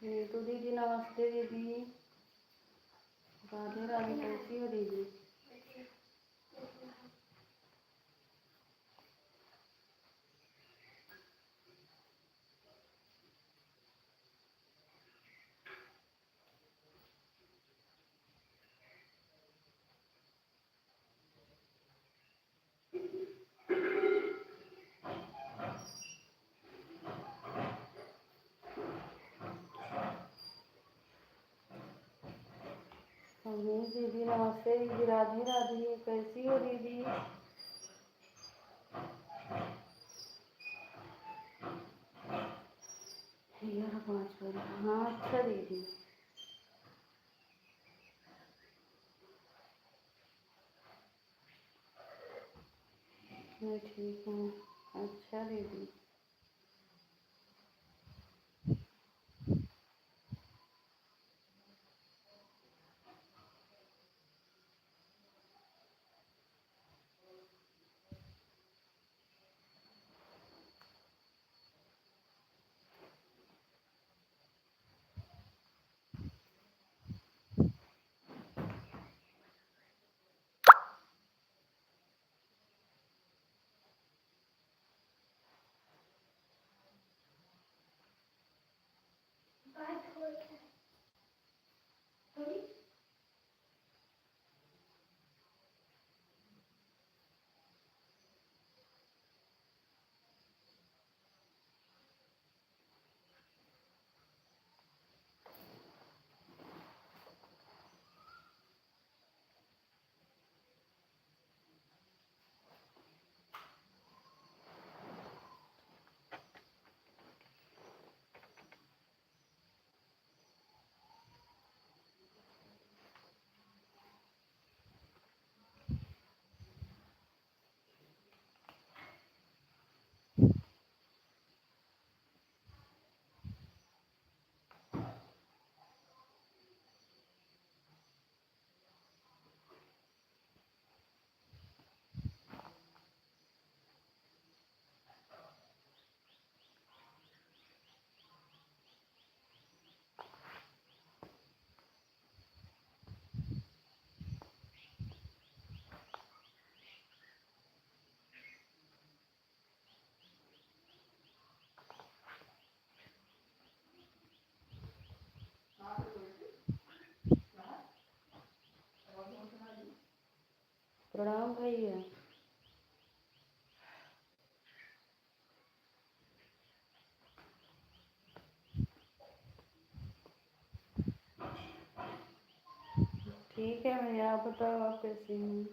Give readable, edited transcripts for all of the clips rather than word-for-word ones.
ये तो दीदी नमस्ते दीदी। राधे राधे, कैसी हो दीदी? दीदी नमस्ते दीदी, राधे राधे, कैसी हो दीदी? 11:05 पर। हाँ अच्छा दीदी। मैं ठीक हूँ। अच्छा दीदी। प्रणाम भैया। ठीक है भैया, आप बताओ आप कैसी हैं?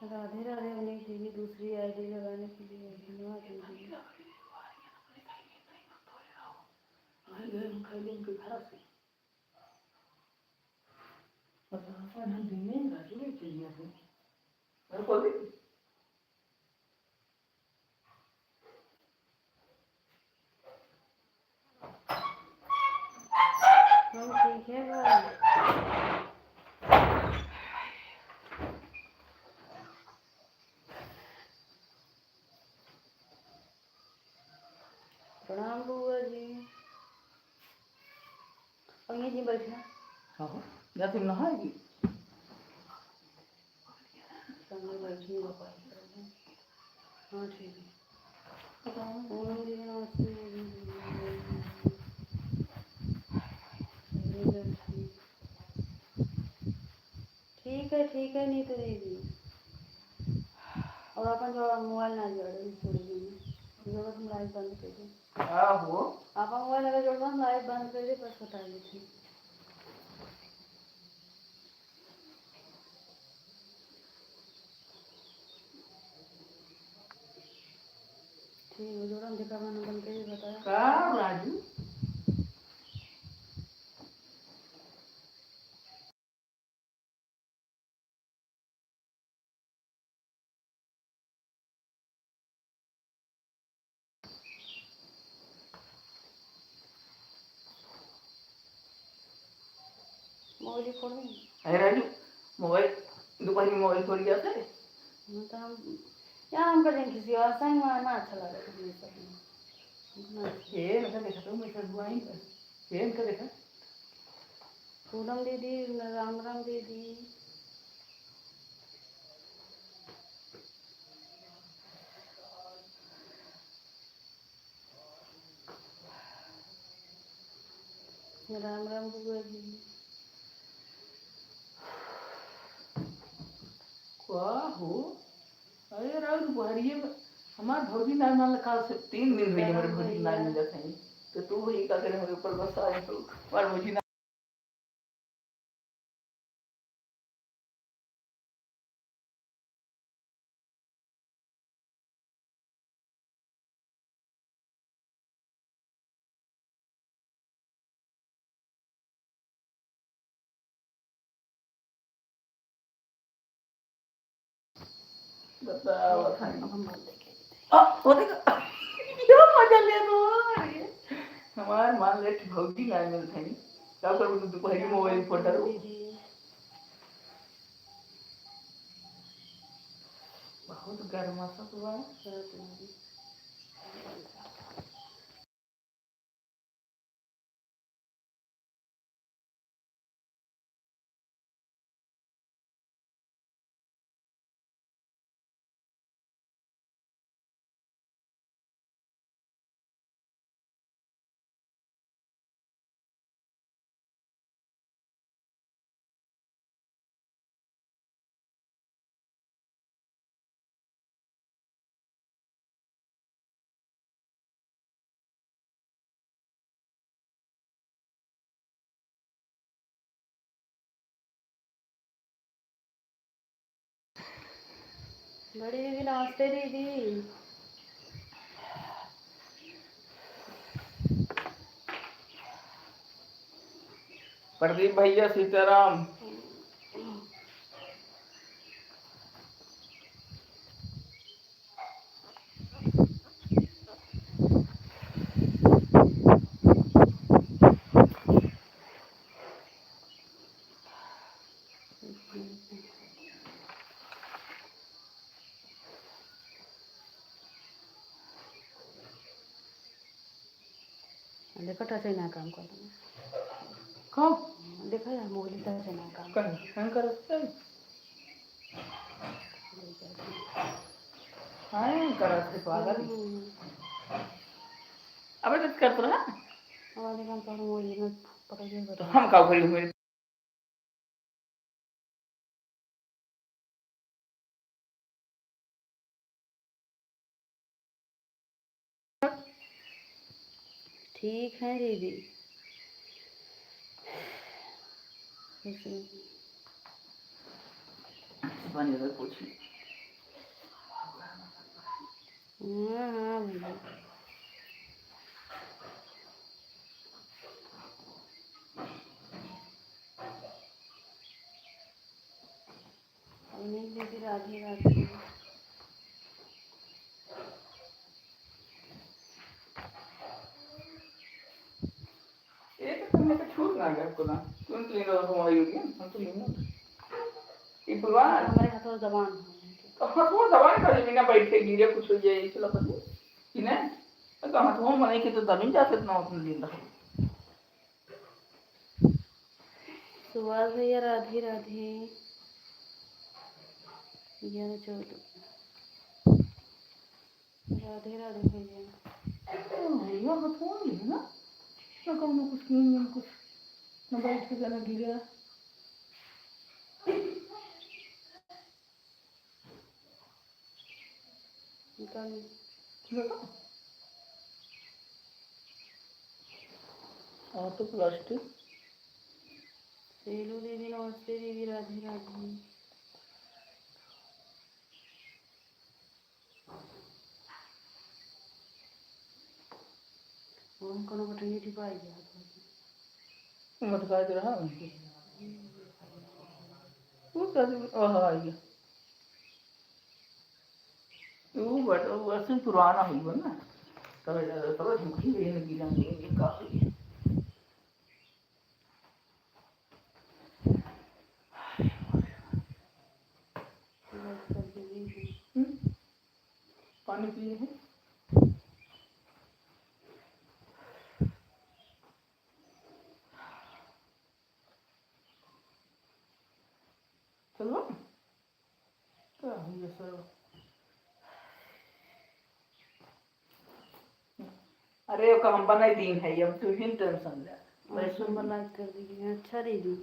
राधे राधे अवनीश दीदी, दूसरी आईडी लगाने के लिए धन्यवाद दीदी। हम ठीक है भाई। प्रणाम बुआ जी। अवनीश जी बैठना। हाँ या तुम नहाएगी? सामने बैठी है। हाँ ठीक है। ठीक है नीतू दीदी। और अपन जो मोबाइल ना जोड़े थोड़ी देर में हम लाइव बंद कर दे। आहो आप मोबाइल अगर जोड़ना हम लाइव बंद कर दे, बस बता दीजिए। ठीक है, जोड़ा हम दिखा बंद कर दे, बताया का राजू। मोबाइल मोबाइल फोड़ देंगे। अरे राजू मोबाइल दोपहर में मोबाइल फोड़ गया था तो हम यार हम करेंगे किसी और संग में ना अच्छा लगा ये सब ये मतलब देखा तो मैं सब बुआई ये इनका देखा पूनम दीदी राम राम दीदी राम राम बुआ जी क्या हो अरे राउर बुहारिये हमार भौजी नाल मान लगा से 3 दिन हुई हमारे भौजी नाल मिल जाते हैं तो तू वही का करे मेरे ऊपर बस आई तो और भौजी बताओ वो देखो क्या मजा ले लो हमार मान ले भौजी नाल मिलते हैं क्या करूं तू दोपहर मोबाइल फोड़ डालो बहुत गर्मा सा हुआ बड़ी दीदी नमस्ते दीदी प्रदीप भैया सीताराम देखो टच ना काम कर कौन देखो यार मोबाइल टच ना काम कर हैंग कर हाँ कर से पागल अबे तो कर तो रहा हमारे काम पर मोबाइल में पकड़ के तो हम का करी मेरे ठीक है दीदी बनी रहे पूछी हाँ भैया अनिल दीदी राधे राधे ये तो तुमने तो छूट ना गया आपको ना तुम तो इन लोगों को मोबाइल होगी हम तो नहीं ये पुरवान हमारे हाथों जबान तो हाथों दबान कर बिना बैठे गिरे कुछ हो जाए चलो पति कि नहीं तो हाथों मने के तो दबिन जा कितना उतना दिन रहा सुभाष भैया राधे राधे 11-14 राधे राधे भैया भैया हाथों नहीं ना ना कहूँ कुछ नहीं ना कुछ ना बैठ के जाना गिरा तो प्लास्टिक सेलू दीदी नमस्ते दीदी राधे राधे कोनो बटन टिपाई गया मत का रहा वो कर ओह आ गया वो बट वो ऐसे पुराना हुआ ना तब झुकी गई लगी जाने ये काफी पानी पिए हैं। चलो क्या हुआ सर? अरे वो हम बनाई दी है, अब तू ही टेंशन ले। पैसा लाइक कर दीजिए। अच्छा दीदी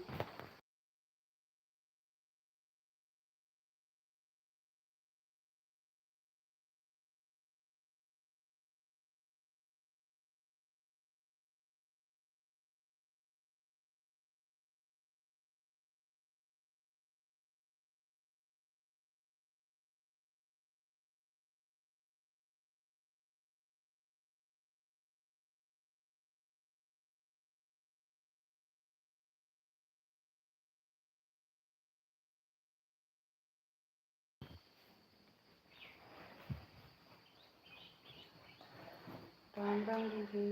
राम राम दीदी।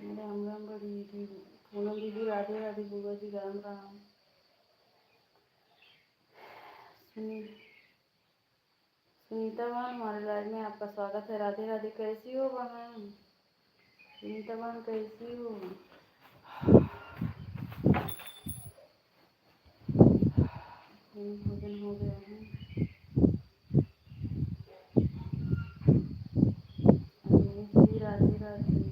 राम राम बड़ी दीदी। पूनम दीदी राधे राधे। बुआ जी राम राम। सुनीता बहन हमारे लाइव में आपका स्वागत है। राधे राधे। कैसी हो बहन? सुनीता बहन कैसी हो? भोजन हो गया है? राधे राधे।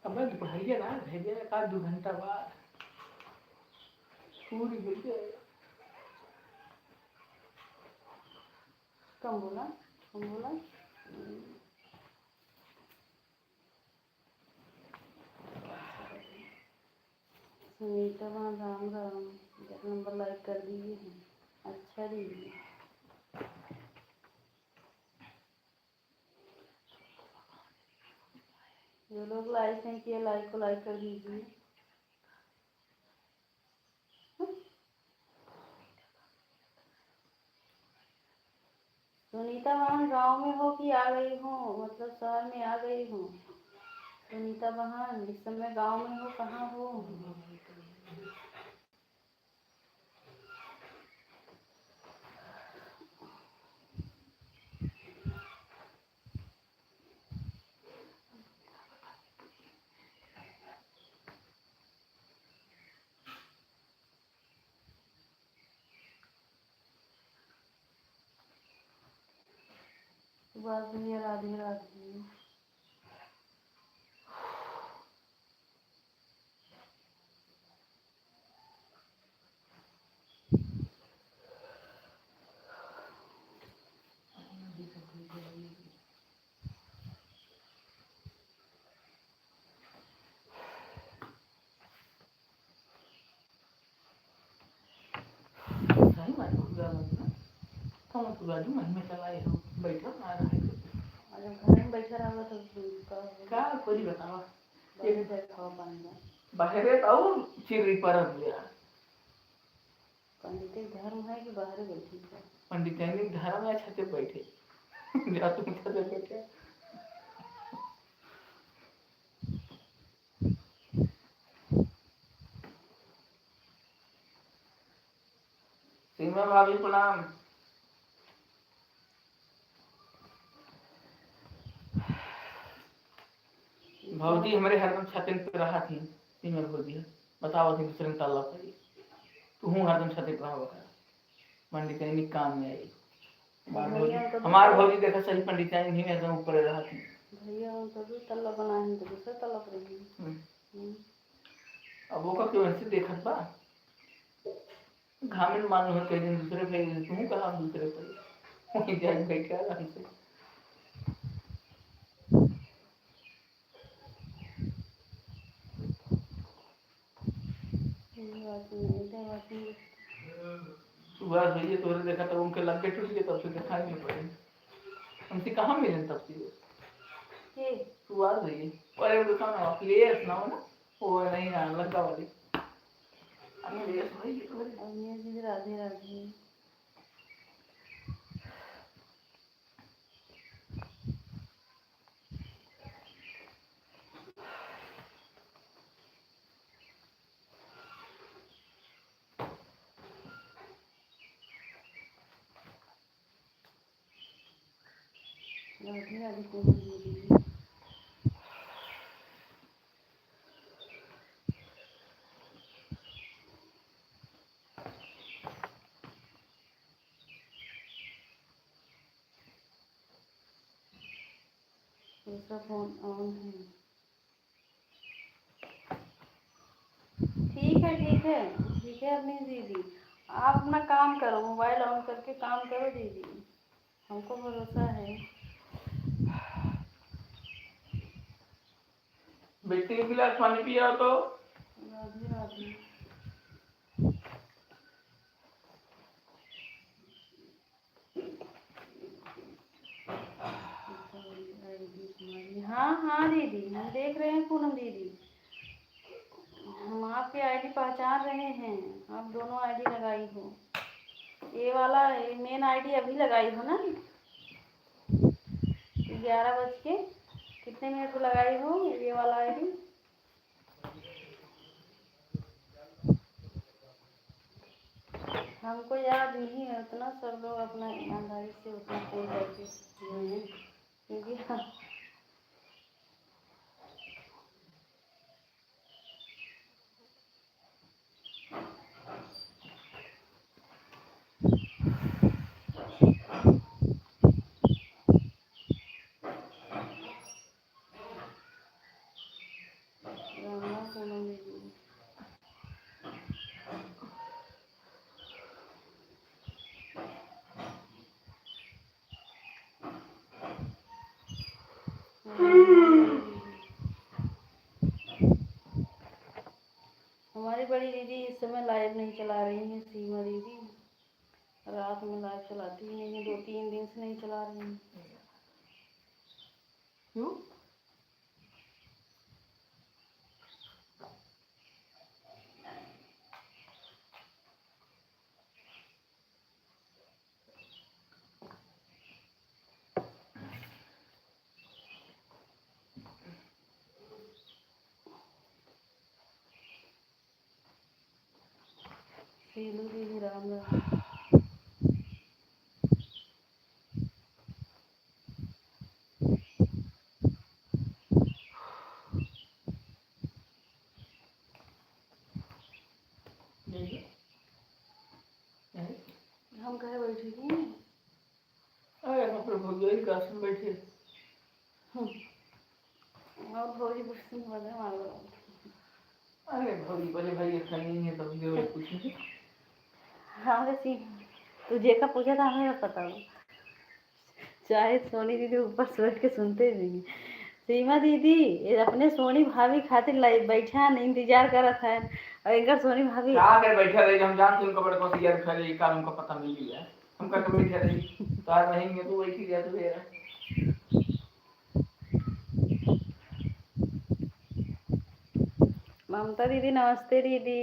अब दोपहरिया ना भेजे का 2 घंटा बाद पूरी भेजे। कम बोला सुनीता बहन राम राम। नंबर लाइक कर दीजिए हैं। अच्छा दीजिए। जो लोग लाइक नहीं किए लाइक को लाइक कर दीजिए। सुनीता बहन गांव में हो कि आ गई हो, मतलब शहर में आ गई हो? सुनीता बहन इस समय गांव में हो, कहाँ हो? सुभाष भैया राधे राधे। सही बात हुआ मतलब कौन पूरा दिन मन में चलाए हो बैठो ना रहे। अरे घर में बैठा रहा तो का कोई बतावा एक खाओ पानी बाहर और चिरी पर गया। पंडित धर्म है कि बाहर बैठी है? पंडितानी धर्म या छत पे बैठे जा तुम छत पे बैठे। सीमा भाभी प्रणाम। भौजी हमारे हरदम छत पे रहा थी। सीमा भौजी बताओ थी दूसरे ताला पर तू हूँ हरदम छत पे रहा बता पंडितानी काम में आई। हमारे भौजी देखा सही पंडितानी नहीं एकदम ऊपर रहा थी। भैया हम तो दो तल्ला बनाए हैं तो दूसरा तल्ला पर ही। अब वो का क्यों ऐसे देखत बा घामिल मालूम है कहीं दिन दूसरे पे तू कहा दूसरे पे वहीं जाके बैठा आराम से सुबह भैया तोरे देखा तो उनके लग के टूट गए तब से दिखाई नहीं पड़े हमसे कहाँ मिले तब से सुबह भैया अरे वो दुकान है प्लेयर्स ना हो ना वो नहीं ना लगा वाली प्लेयर्स भाई राधे राधे। राधे राधे पूनम दीदी। दूसरा फोन ऑन है। ठीक है ठीक है ठीक है अपनी दीदी आप अपना काम करो मोबाइल ऑन करके काम करो दीदी हमको भरोसा है। बेटी एक गिलास पानी पिया तो राधे राधे। हाँ हाँ दीदी हम देख रहे हैं पूनम दीदी हम आपकी आईडी पहचान रहे हैं आप दोनों आईडी लगाई हो ये वाला मेन आईडी अभी लगाई हो ना 11 बज के कितने मिनट को लगाई हो ये वाला आईडी। हमको याद नहीं है उतना सब लोग अपना ईमानदारी से उतना फोन करके क्योंकि पूनम दीदी हमारी बड़ी दीदी इस समय लाइव नहीं चला रही हैं सीमा दीदी रात में लाइव चलाती ही नहीं 2-3 दिन से नहीं चला रही हैं। क्यों शीलू दीदी राम राम। हम कहे बैठे थे अरे हम प्रभु जी का आसन बैठे और भौजी पुष्टि बजे मार लो। अरे भौजी बोले भाई ऐसा नहीं है तब जो कुछ नहीं हाँ सी तुझे का पूछा था हमें पता हो चाहे सोनी दीदी ऊपर सोच के सुनते नहीं सीमा दीदी ये अपने सोनी भाभी खातिर बैठा नहीं इंतजार करत है और इनका सोनी भाभी क्या कर बैठा रहे हम जानते उनका बड़ा कौन यार खा रही काल उनका पता नहीं लिया हम का बैठा रही तो आज रहेंगे तो वही की जाते मेरा ममता दीदी नमस्ते दीदी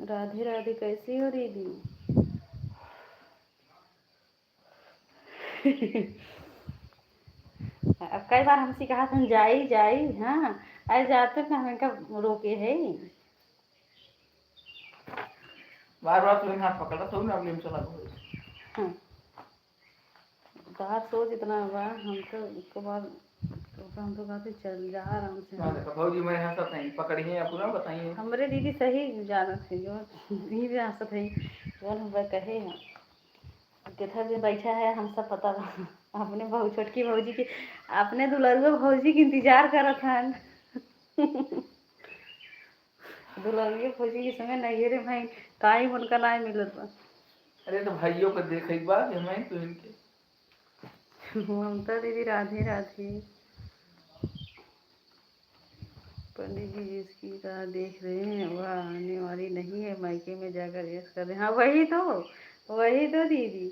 राधे राधे कैसी हो दीदी। अब कई बार हमसे कहा था जाई जाई हाँ अरे जाते थे हमें का रोके है बार तुम्हें हाथ पकड़ा तो ना अगले में चला गया बाहर सोच इतना हुआ हम तो उसके बाद तो हम तो कहते चल जा आराम से। भौजी मेरे हंसत नहीं पकड़िए या पूरा बताइए हमरे दीदी सही जानत है जो दीदी भी हंसत है जो हम कहे हैं किधर भी बैठा है हम सब पता बा अपने बहू छोटकी भौजी की, अपने दुलरुआ भौजी के इंतजार करत हन। दुलरुआ भौजी के समय नैहरे भाई टाइम उनका ना मिलत बा। अरे तो भाइयों को देखे एक बार मैं तो इनके ममता दीदी राधे राधे। पंडित जी जिसकी राह देख रहे हैं वह आने वाली नहीं है, मायके में जाकर ऐश कर रहे हैं। हाँ वही तो दीदी,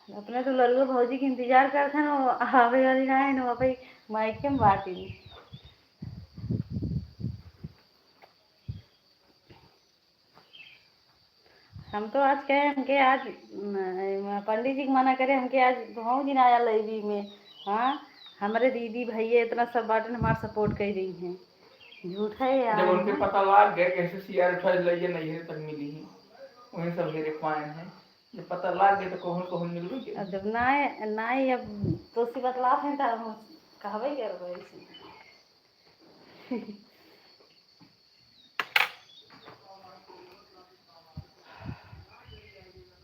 अपने तो लड़ुआ भौजी के इंतजार करते हैं ना, आवे वाली ना है ना भाई, मायके में बाटी। हम तो आज कहे हमके आज पंडित जी को मना करे हमके आज भाव जी ना आया लाइब्रेरी में। हाँ हमारे दीदी भैया इतना सब बाटन हमारा सपोर्ट कर रही हैं। झूठा है यार। जब उनके पता लग गया कैसे सीआर उठा लइए नहीं तक मिली ही वही सब मेरे पाए हैं। जब पता लग गया तो कौन कौन मिल गई। अब जब ना अब तो सी बतला हैं तो हम कहबे करबे ऐसे।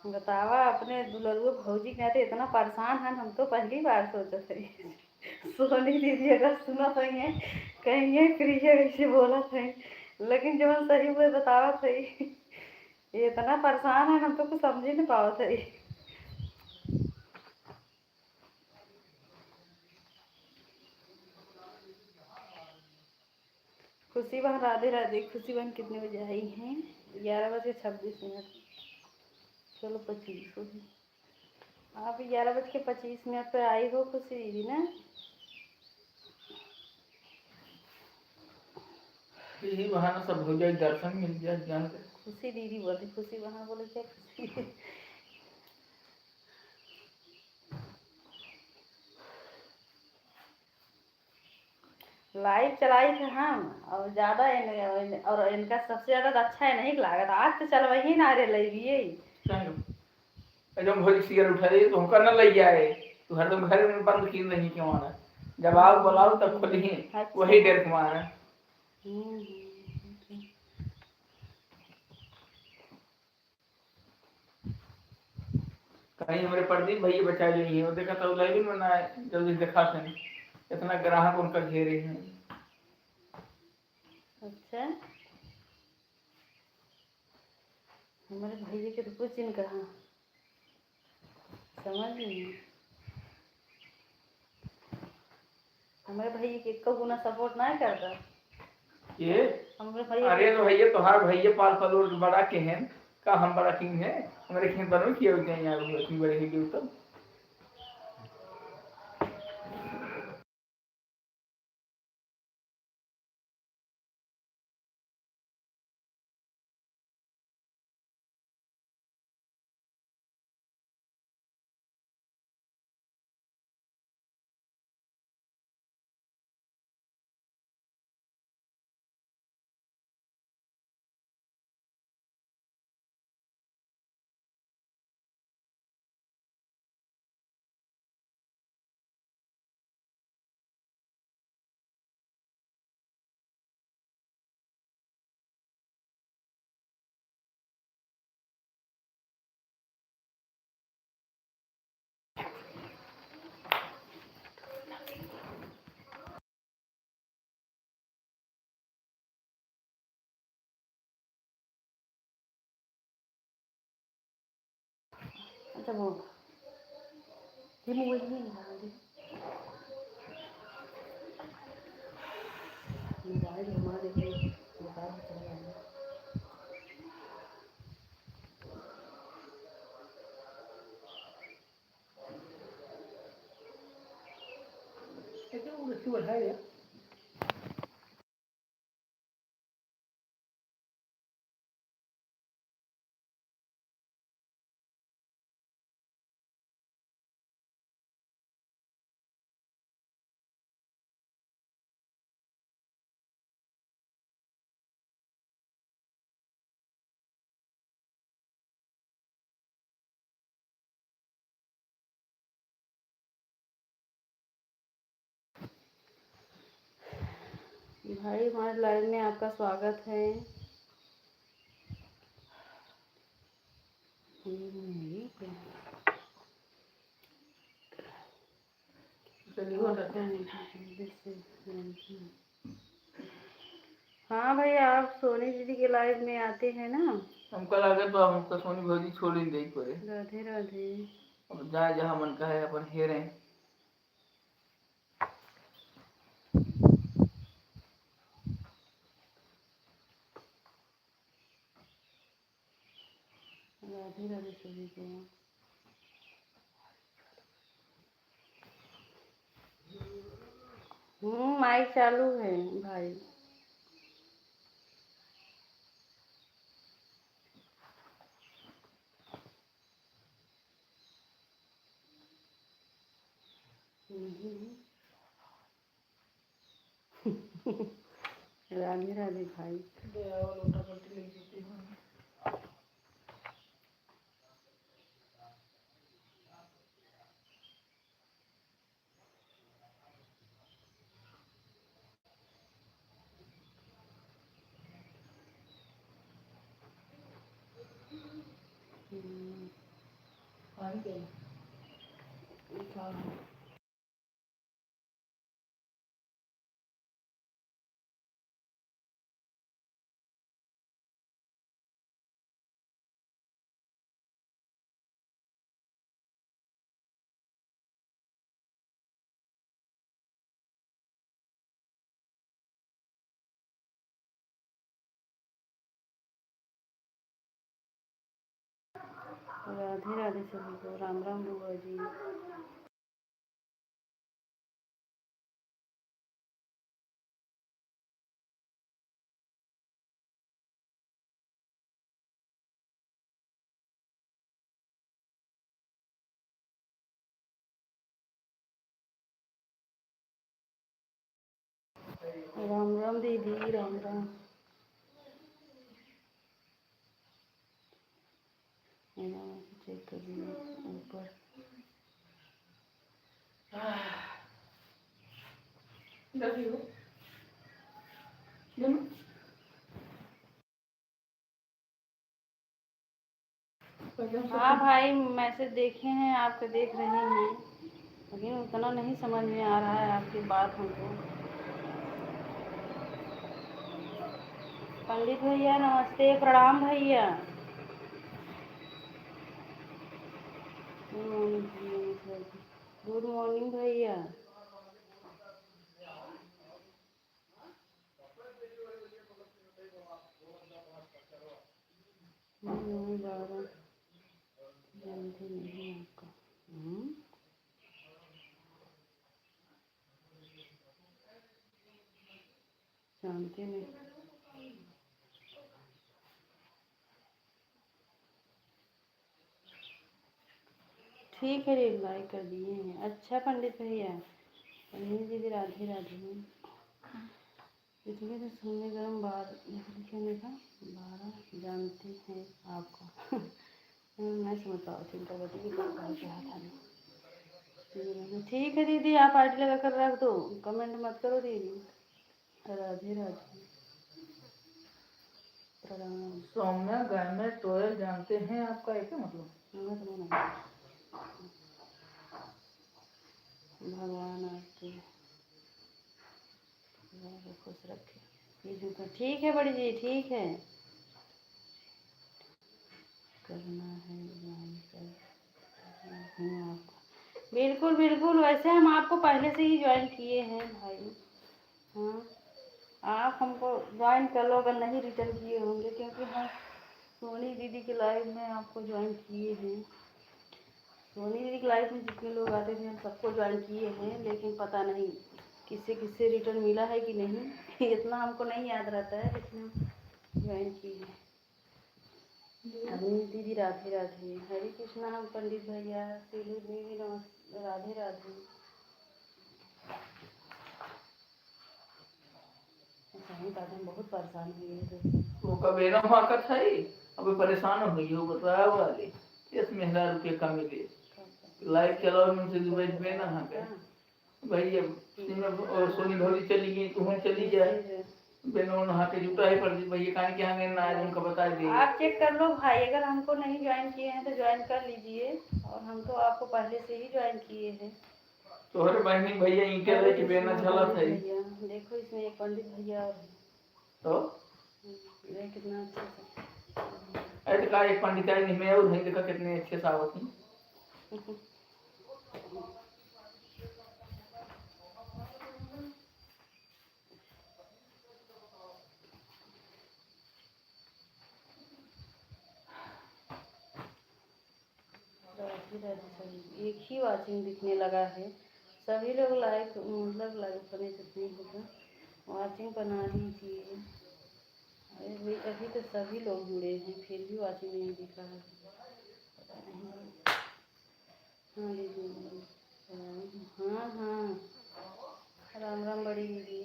बतावा अपने दुलरुआ भौजी के नाते इतना परेशान हैं, हम तो पहली बार सोचा थे। सोनी दीदी अगर सुना तो कहेंगे प्रिया कैसे बोला था, लेकिन जब हम सही हुए बतावा थे ये इतना परेशान है हम तो कुछ समझ ही नहीं पावा थे। खुशी बहन राधे राधे। खुशी बहन कितने बजे आई हैं? 11:26। चलो 25 हो गई। आप 11:25 पर आई हो खुशी दीदी ना। यही बहाना सब हो जाए, दर्शन मिल जाए ज्ञान के। खुशी दीदी बोलती, खुशी बहन बोले क्या खुशी। लाइव चलाई थे हम और ज़्यादा और इनका सबसे ज़्यादा अच्छा है नहीं लागत। आज तो चल वही ना रे लाइव जब भोज सियर उठाए तो हमका न लग जाए, तो हरदम घर में बंद की नहीं क्यों आना, जब आओ बुलाओ तब खुद ही वही डर तुम्हारा। कहीं हमारे प्रदीप भैया बचा नहीं है, वो देखा तो लाइव में ना जल्दी दिखा थे इतना ग्राहक उनका घेरे हैं। अच्छा हमारे भैया के तो कुछ नहीं कहा, समझ नहीं। हमारे भैया के एक गुना सपोर्ट ना करता ये हमारे भैया। अरे तो भैया तोहार भैया पाल फलोर बड़ा के हैं का, हम बड़ा किंग है हमारे खेत बनो किए होते हैं यार, वो इतनी बड़े हैं तब। अच्छा वो ये मोबाइल नहीं निकाल दे, मोबाइल हमारे को निकाल के चले जाना। वो रस्सी बढ़ाए यार। भाई हमारे लाइव में आपका स्वागत है। चलिए हो आपको जाता है। नहीं जल्दी से। हाँ भाई, आप सोनी दीदी के लाइव में आते हैं ना। हमको लगे तो हमको सोनी भौजी छोड़ ही नहीं पड़े। राधे राधे। अब जहाँ जहाँ मन का है अपन हेरे। राधे राधे सभी को। माइक चालू है भाई। राधे राधे भाई। लोटा पट्टी ले जीती हूँ। पानी के राधे राधे सभी को। राम राम बुआ जी। राम राम दीदी, राम राम। चेक कर ऊपर। हाँ भाई, मैसेज देखे हैं आपके, देख रहे हैं, लेकिन उतना नहीं समझ में आ रहा है आपकी बात हमको। पंडित भैया नमस्ते, प्रणाम भैया। गुड मॉर्निंग भैया। जानती नहीं आपका। जानते नहीं। ठीक है, लाइक कर दिए हैं। अच्छा पंडित भैया। पंडित दीदी राधे राधे। इसलिए तो सोने गरम बार लिखने का 12 जानते हैं आपको। मैं समझ पाओ चिंता बताइए क्या था। ठीक है दीदी, आप आईडी लगा कर रख दो, कमेंट मत करो दीदी। राधे राधे। प्रणाम। सौम्या गायमे टोयल जानते हैं आपका है क्या मतलब? भगवान आपको खुश रखे। ठीक है बड़ी जी, ठीक है। करना है ज्वाइन कर आपको। बिल्कुल बिल्कुल, वैसे हम आपको पहले से ही ज्वाइन किए हैं भाई। हाँ, आप हमको ज्वाइन कर लो अगर नहीं रिटर्न किए होंगे, क्योंकि हम सोनी दीदी के लाइव में आपको ज्वाइन किए हैं। सोनी दीदी की लाइफ में जितने लोग आते थे हम सबको ज्वाइन किए हैं, लेकिन पता नहीं किससे किससे रिटर्न मिला है कि नहीं। इतना हमको नहीं याद रहता है, लेकिन हम ज्वाइन किए हैं। अभी दीदी राधे राधे। हरे कृष्णा। हम पंडित भैया सीलू दीदी नमस्ते, राधे राधे। सही बात, हम बहुत परेशान हुए हैं। वो कबेरा वहाँ का था ही, अभी परेशान हो गई हो बताया वाली। इस महीना रुपये का मिले लाइव चलाओ मुझसे दुबई में ना हाँ गए भाई। अब और सोनी भौजी चली गई, तुम्हें चली जाए बेनों नहा के जुटा ही पड़ भैया कहाँ के यहाँ गए ना आज उनका बता दिए। आप चेक कर लो भाई, अगर हमको नहीं ज्वाइन किए हैं तो ज्वाइन कर लीजिए, और हम तो आपको पहले से ही ज्वाइन किए हैं। तोहरे बहनी भैया ईंटे लेके बेना चलत है। भैया देखो इसमें एक पंडित भैया और है। तो ये कितना अच्छा है। ऐसे का एक पंडिताई नहीं, मैं और नहीं देखा कितने अच्छे सावत हैं। सभी एक ही वाचिंग दिखने लगा है। सभी लोग लाइक मतलब लाइक करने से नहीं होगा। वाचिंग बना दीजिए। अभी तो सभी लोग जुड़े हैं फिर भी वाचिंग नहीं दिख रहा है। पता नहीं। हाँ दीदी। हाँ हाँ राम राम बड़ी दीदी।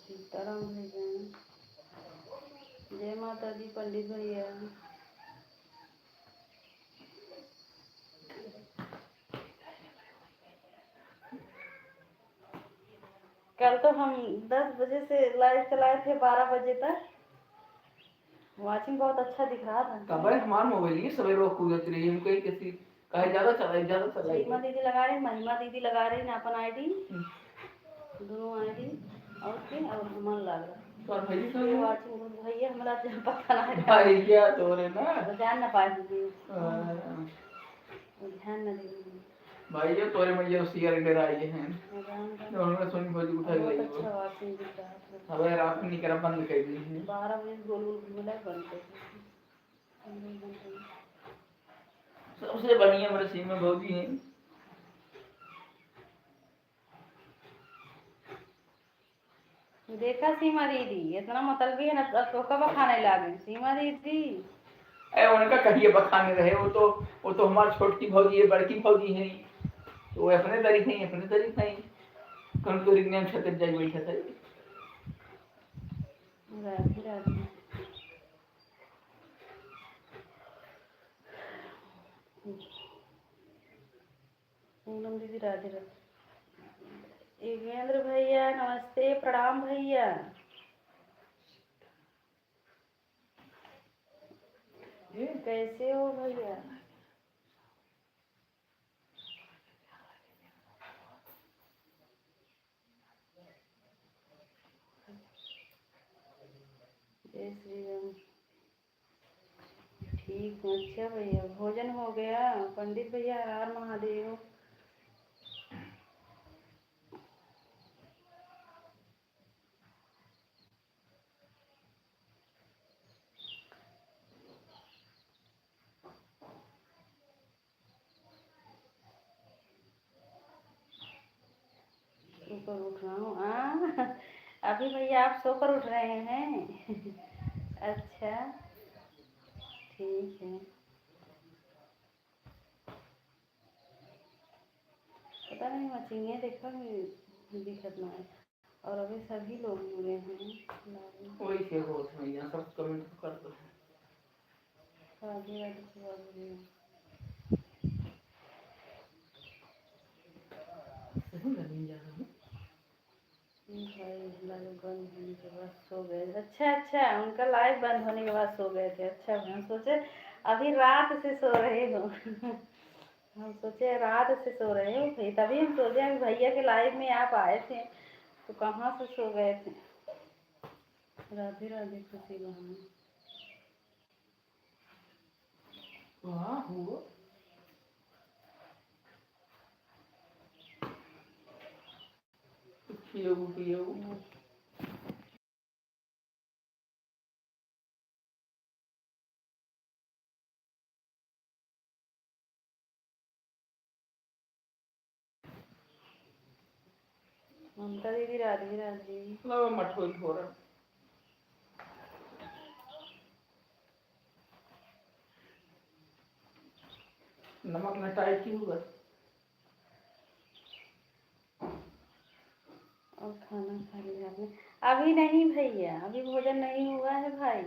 सीताराम भैया। जय माता दी पंडित भैया। कल तो हम 10 बजे से लाइव चलाए थे 12 बजे तक। वाचिंग बहुत अच्छा दिख रहा था। कब है हमारा मोबाइल ये सवेरे रोक कूदत रही हम कहीं किसी कहे ज्यादा चला सीमा दीदी लगा रही, महिमा दीदी लगा रही ना अपन आईडी, दोनों आईडी और के और हमन लग रहा और भैया तो ये वाचिंग भैया हमरा पता नहीं भाई क्या तो रे ना ध्यान ना पाए दीदी, हाँ। ध्यान ना दीदी भैया तोरे मैया शेयर कर आई हैं उन्होंने सोनी भौजी उठा बहुत गई अच्छा वाचिंग दिख रहा था। अब रात नहीं करा बंद कर दी है 12 बजे गोल गोल घूमना बंद कर दी। सबसे बढ़िया मेरे सीमा भौजी हैं। देखा सीमा दीदी इतना मतलबी है ना, तो कब खाने लागे सीमा दीदी। अरे उनका कहिए बखाने रहे, वो तो हमारी छोटी भौजी है, बड़की भौजी है, तो वो अपने तारीफ नहीं अपने तारीफ नहीं कौन तो रिग्नेम छतर जाई बैठा था। राधे राधे। पूनम दीदी राधे राधे। योगेंद्र भैया नमस्ते प्रणाम भैया। कैसे हो भैया। जय श्री राम। ठीक हूँ अच्छा भैया भोजन हो गया पंडित भैया हर हर महादेव। सोकर उठ रहा हूँ अभी भैया आप सोकर उठ रहे हैं अच्छा ठीक है। पता नहीं मशीनें देखा दिखत ना है और अभी सभी लोग जुड़े हैं। कोई से हो भैया सब कमेंट कर दो। राधे राधे सुबह लाइव बंद होने के बाद सो गए। अच्छा अच्छा उनका लाइव बंद होने के बाद सो गए थे। अच्छा हम सोचे अभी रात से सो रहे हो हम सोचे रात से सो रहे हो भाई, तभी हम सोचे अभी भैया के लाइव में आप आए थे तो कहाँ से सो गए थे। राधे राधे खुशी बहन। वाह हुआ पियो ममता दीदी राधे राधे। लो मठोई थोड़ा नमक में टाइट की हुआ और खाना खा लिया आपने। अभी नहीं भैया अभी भोजन नहीं हुआ है भाई।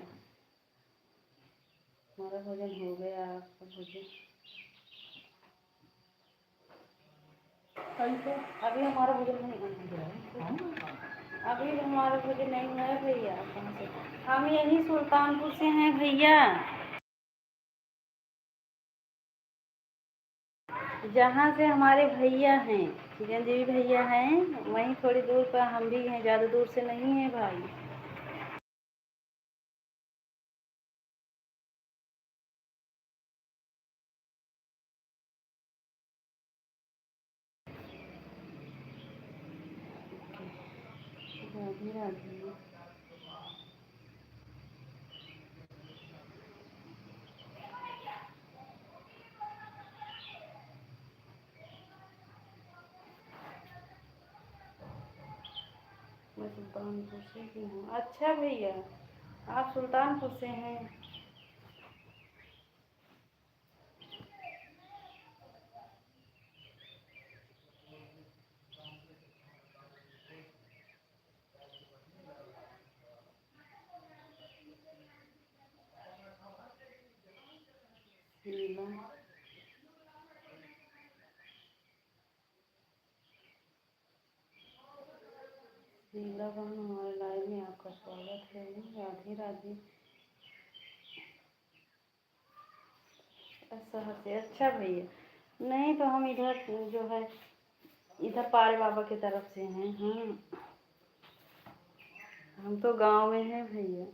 हमारा भोजन हो गया आपका भोजन। अभी हमारा भोजन नहीं अभी हमारा भोजन नहीं हुआ है भैया। कहाँ से हम यही सुल्तानपुर से हैं भैया। जहाँ से हमारे भैया हैं, चिरंजीवी भैया हैं, वहीं थोड़ी दूर पर हम भी हैं, ज़्यादा दूर से नहीं है भाई। राधे राधे। मैं सुल्तानपुर से ही हूँ। अच्छा भैया, आप सुल्तानपुर से हैं। शीला, शीला बहन, हमारे लाइव में आपका स्वागत है। राधे राधे। शहर से, अच्छा भैया। नहीं तो हम इधर जो है, इधर पारे बाबा की तरफ से हैं। हाँ, हम तो गांव में हैं भैया।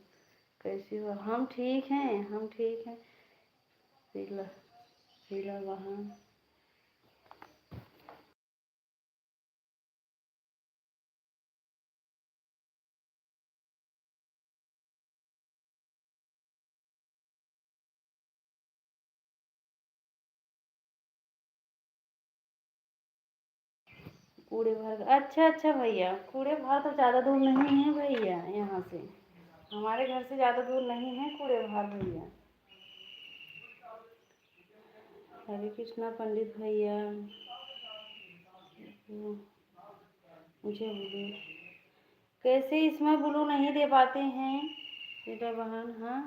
कैसी हो? हम ठीक हैं, हम ठीक हैं। शीला, शीला बहन। कूड़े भर, अच्छा अच्छा भैया, कूड़े भर तो ज़्यादा दूर नहीं है भैया यहाँ से। हमारे घर से ज़्यादा दूर नहीं है कूड़े भर भैया। हरे कृष्णा पंडित भैया। मुझे बोलिए, कैसे इसमें ब्लू नहीं दे पाते हैं बेटा बहन? हाँ,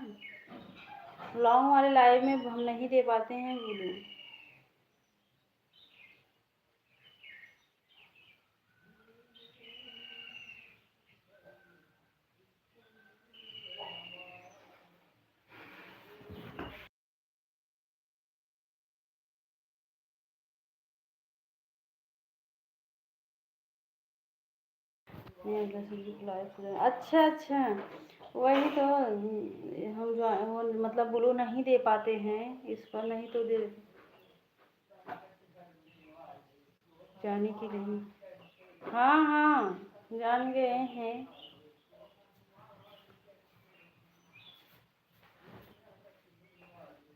लॉन्ग वाले लाइव में हम नहीं दे पाते हैं ब्लू। अच्छा अच्छा, वही तो हम जो वो मतलब ब्लू नहीं दे पाते हैं इस पर, नहीं तो दे जाने की नहीं। हाँ हाँ, जान गए हैं।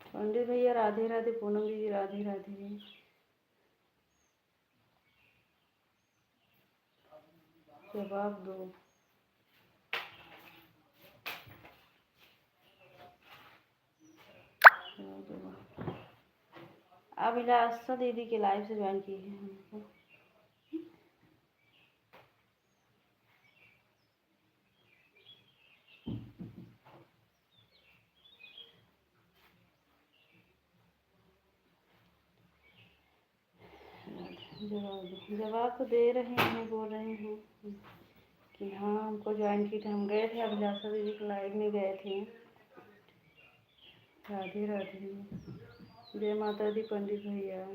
पंडित भैया राधे राधे। पूनम दीदी राधे राधे। जवाब दो। अभिलाषा दीदी के लाइव से ज्वाइन की है हमको। जवाब तो दे रहे हैं, बोल रहे हैं कि हाँ हमको ज्वाइन की थी। हम गए थे अभिलाषा दीदी के लाइव में गए थे। राधे राधे। जय माता दी पंडित भैया।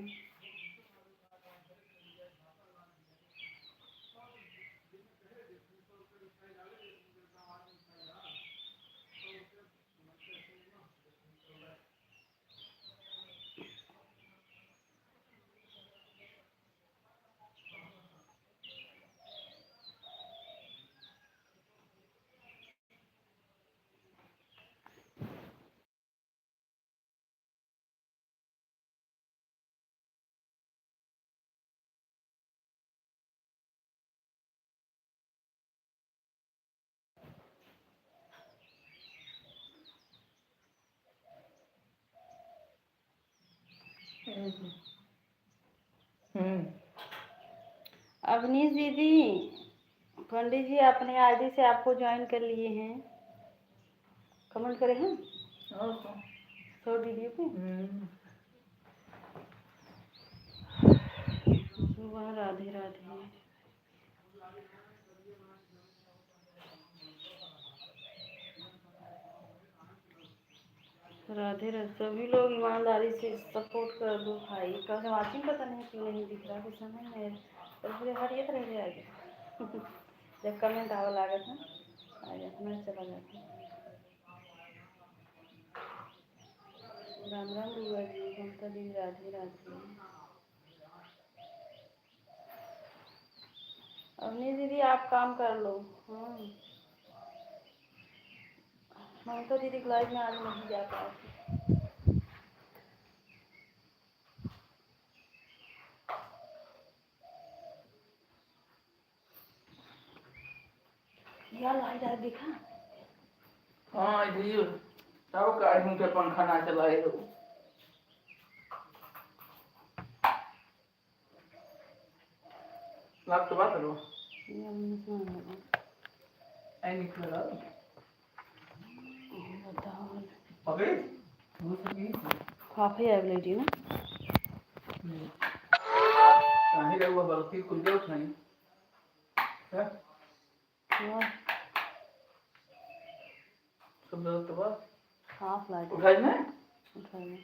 अवनीश दीदी, पंडित जी अपने आईडी से आपको ज्वाइन कर लिए हैं। कमेंट करे हैं तो वीडियो पे। सुबह राधे राधे। राधे राधे। सभी लोग ईमानदारी से सपोर्ट कर दो भाई। कल वाचिंग पता नहीं क्यों नहीं दिख रहा, कुछ समझ नहीं आ रहा। तो फिर हरियत रह गया आगे। जब कमेंट आवा लागत ना आ जाता, मैं चला जाता। राम राम बुआ जी, ममता दी, राधे राधे। अवनी दीदी आप काम कर लो। हाँ, ममता दीदी की लाइफ में आज नहीं जा पाती। यार लाइट आ देखा। हाँ इधर सब काढ़ी के पंखा ना चलाए हो। लाभ तो बात करो। ये हमने सुना होगा। ऐ निकल रहा बताओ। पकड़े दूसरी काफी एबिलिटी ना। कहीं रहुआ बल्कि कुछ देख नहीं है वाह, सब तो बस हाफ लाइट उठाई में उठाया।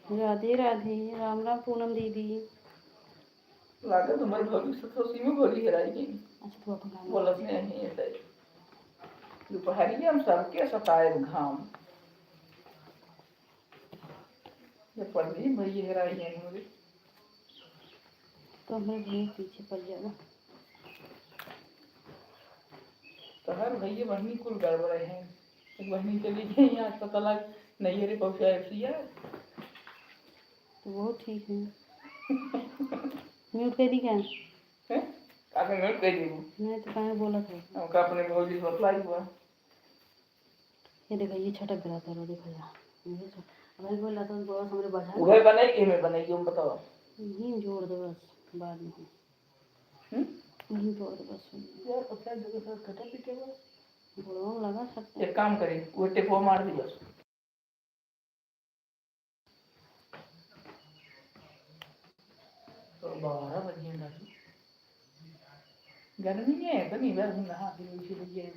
राधे राधे, राम राम पूनम दीदी। लागत तुम्हारी भविष्य तो उसी में भोली हेराई गई। अच्छा तू अपन गाना बोलत नहीं है सही। दोपहरिया हम सबके सताए घाम। ये पढ़ी भई हेराई है मोरी। तो हमें भी पीछे पड़ जाएगा। तो हर भैया बहनी कुल गड़बड़े हैं। एक बहनी चली गई आज पता लग नहीं रे पहुंचाए सिया। तो वो ठीक है। म्यूट कर दी क्या? हैं? आपने म्यूट कर दी वो। मैं तो कहाँ बोला था। हमका अपने भौजी से अप्लाई हुआ। ये देखो ये छटक गया था रो देखो यार। ये तो भाई बोला तो बहुत हमरे बढ़ा वह बनाई कि हमें बनाई तुम बताओ। यहीं जोड़ दो बस बाद में। यहीं जोड़ दो बस। यार पता जगह से कटा पीटे हुआ। बुढ़ाऊ लगा सकते हैं। एक काम करें वो टेपो मार दी बस। तो 12 बज गए ना। गर्मी है तो नहीं बस नहा के उसी लगे।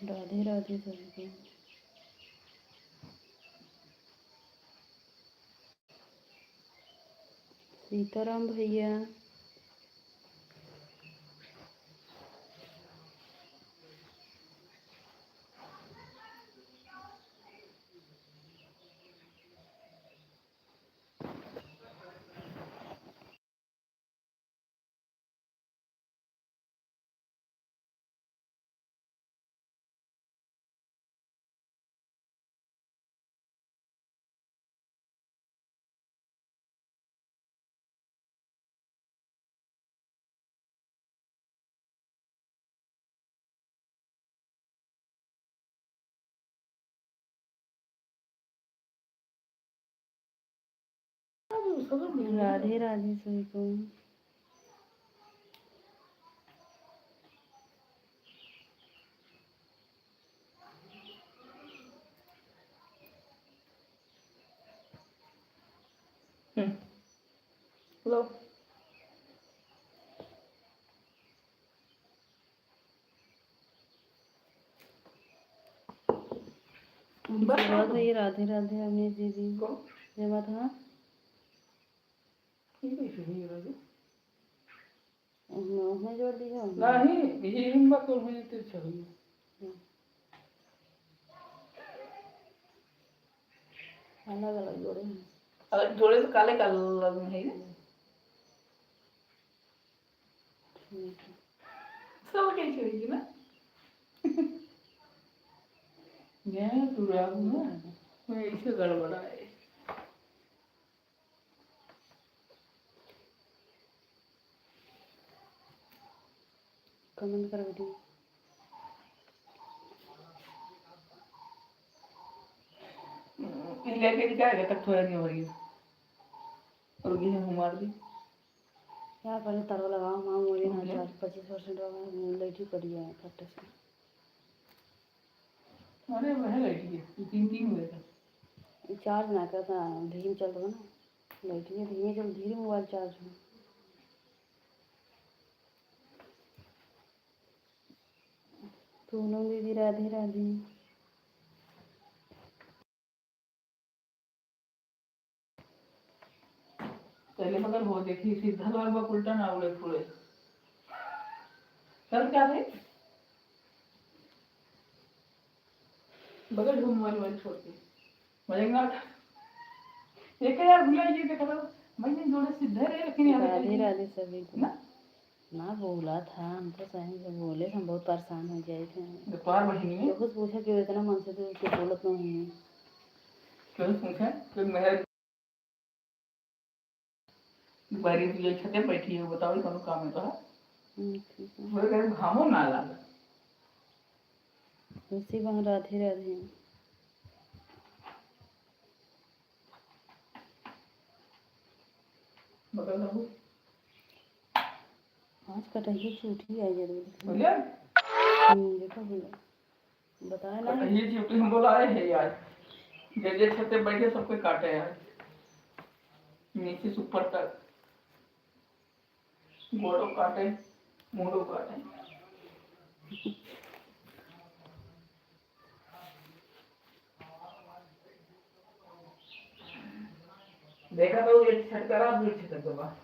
राधे राधे सभी को। सीताराम भैया। राधे राधे सभी को। लो बस शुरुआत हुई राधे राधे अमीर दीदी को जमा था ठीक है शुरू हो गया उसमें जोड़ दीजिए नहीं ये हिम्मत तो हुई तो चाहिए अलग अलग जोड़े हैं अलग जोड़े तो काले कलर में है ना ठीक है सब कैसे होगी ना मैं पूरा मैं इसे गड़बड़ा है कमेंट कर बेटी लेके क्या है तक थोड़ा नहीं हो रही है और ये हम मार दी क्या पहले तरो लगाओ माँ मोदी ना 40-25% लाइट पड़ी है फटे से अरे वह लाइट है तीन तीन हुए थे चार्ज ना करता धीमे चल रहा ना लाइट ये धीमे चल धीरे मोबाइल चार्ज हो पूनम दीदी राधे राधे पहले मगर हो देखी सीधा लगभग उल्टा ना उड़े पूरे कल क्या थे बगल घूम मोबाइल छोड़ के मजे ना एक यार भूला ये देखा था मैंने जोड़े सीधे रहे लेकिन यहाँ राधे राधे सभी को ना ना बोला था हम तो सही से बोले हम बहुत परेशान हो गए थे दोपहर बहिनी में कुछ पूछा क्यों इतना मन से तो उसको बोलत नहीं है क्यों पूछा कि मेरे बारी ये छते बैठी है बताओ कौन काम है तो ठीक है मेरे घर घामो ना लगा उसी बहन राधे राधे बगल रहू आज कटही छूटी आई जरूर बोलिए देखो बोलो बताया ना ये ड्यूटी हम बोला है यार जे छते बैठे सबके काटे यार नीचे से ऊपर तक गोड़ों काटे मुंडों काटे देखा तो ये छटकरा दूर छटक दबा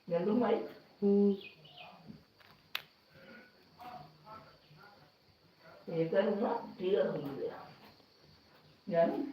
जल्दी माई ये करूँगा क्लियर हो गया जानी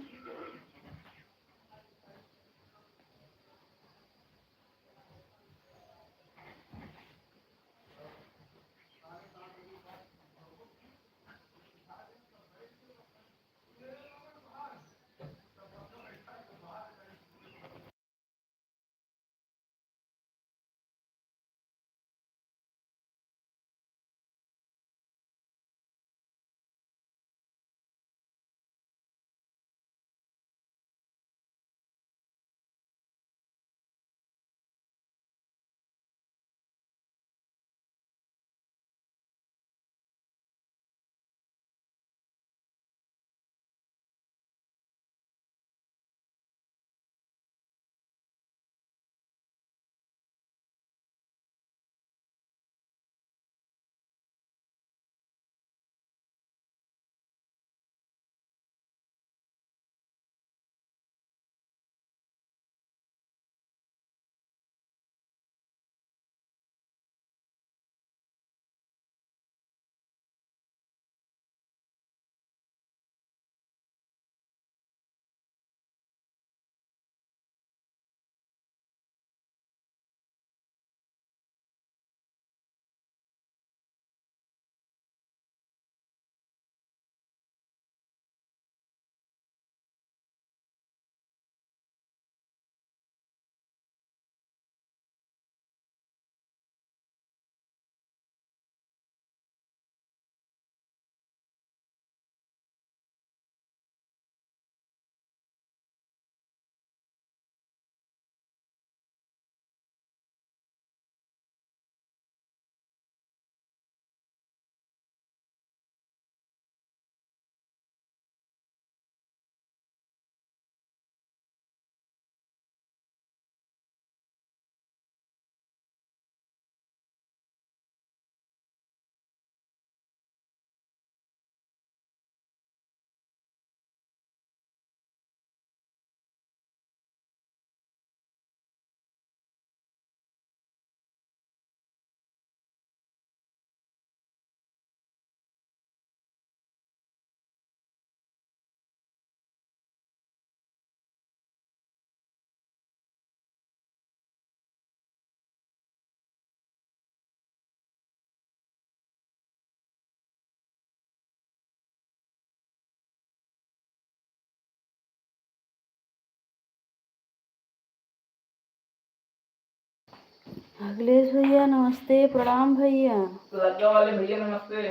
अखिलेश भैया नमस्ते, प्रणाम भैया। लड़का वाले भैया नमस्ते।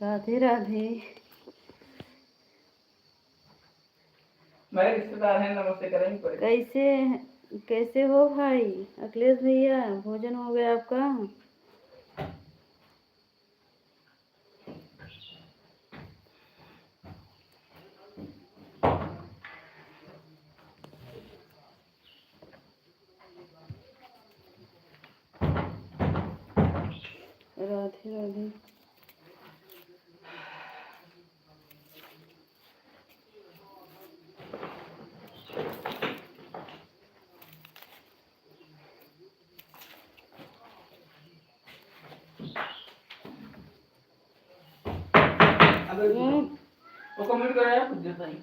राधे राधे। मेरे रिश्तेदार हैं, नमस्ते करेंगे पड़ेगा। कैसे हो भाई अखिलेश भैया, भोजन हो गया आपका? राधे राधे। वो कमेंट कराया कुछ देता ही।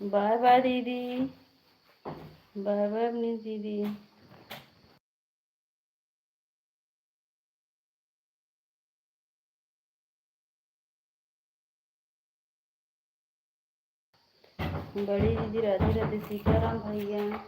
बाय बाय दीदी, बाय बाय अपनी दीदी। बड़ी दीदी राधे राधे, सीताराम भैया।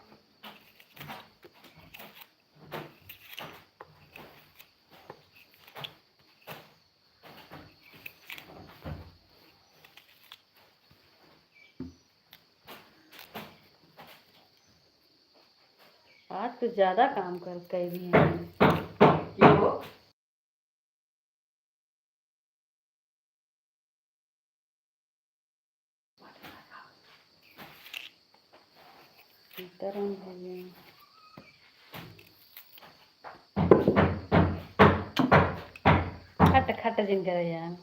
आज कुछ ज्यादा काम कर भी हैं। क्यों हो? सीताराम भैया। खट खट जिन करे यार।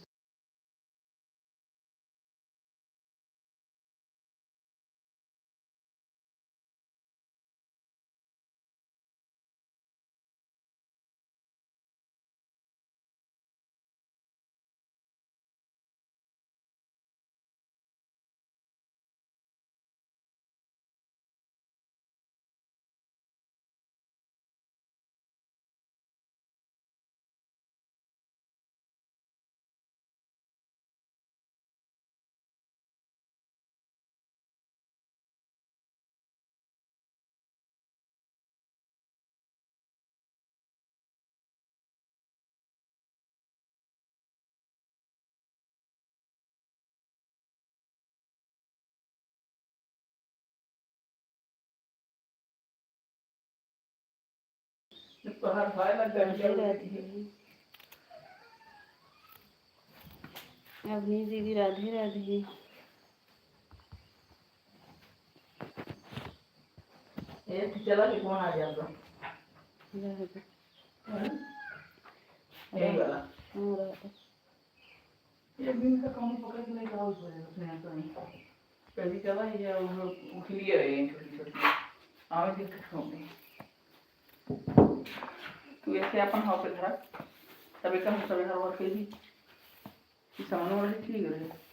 राधे राधे। अपनी दीदी राधे राधे। चला कि कौन आ गया तो यही वाला ये दिन का काम पकड़ के नहीं जाओ उसने तो नहीं कभी चला या वो क्लियर है छोटी छोटी आवे दिक्कत होगी तू ऐसे अपन हाउ पे धरा तभी कम सभी हर वर्क ही सामने वाले ठीक है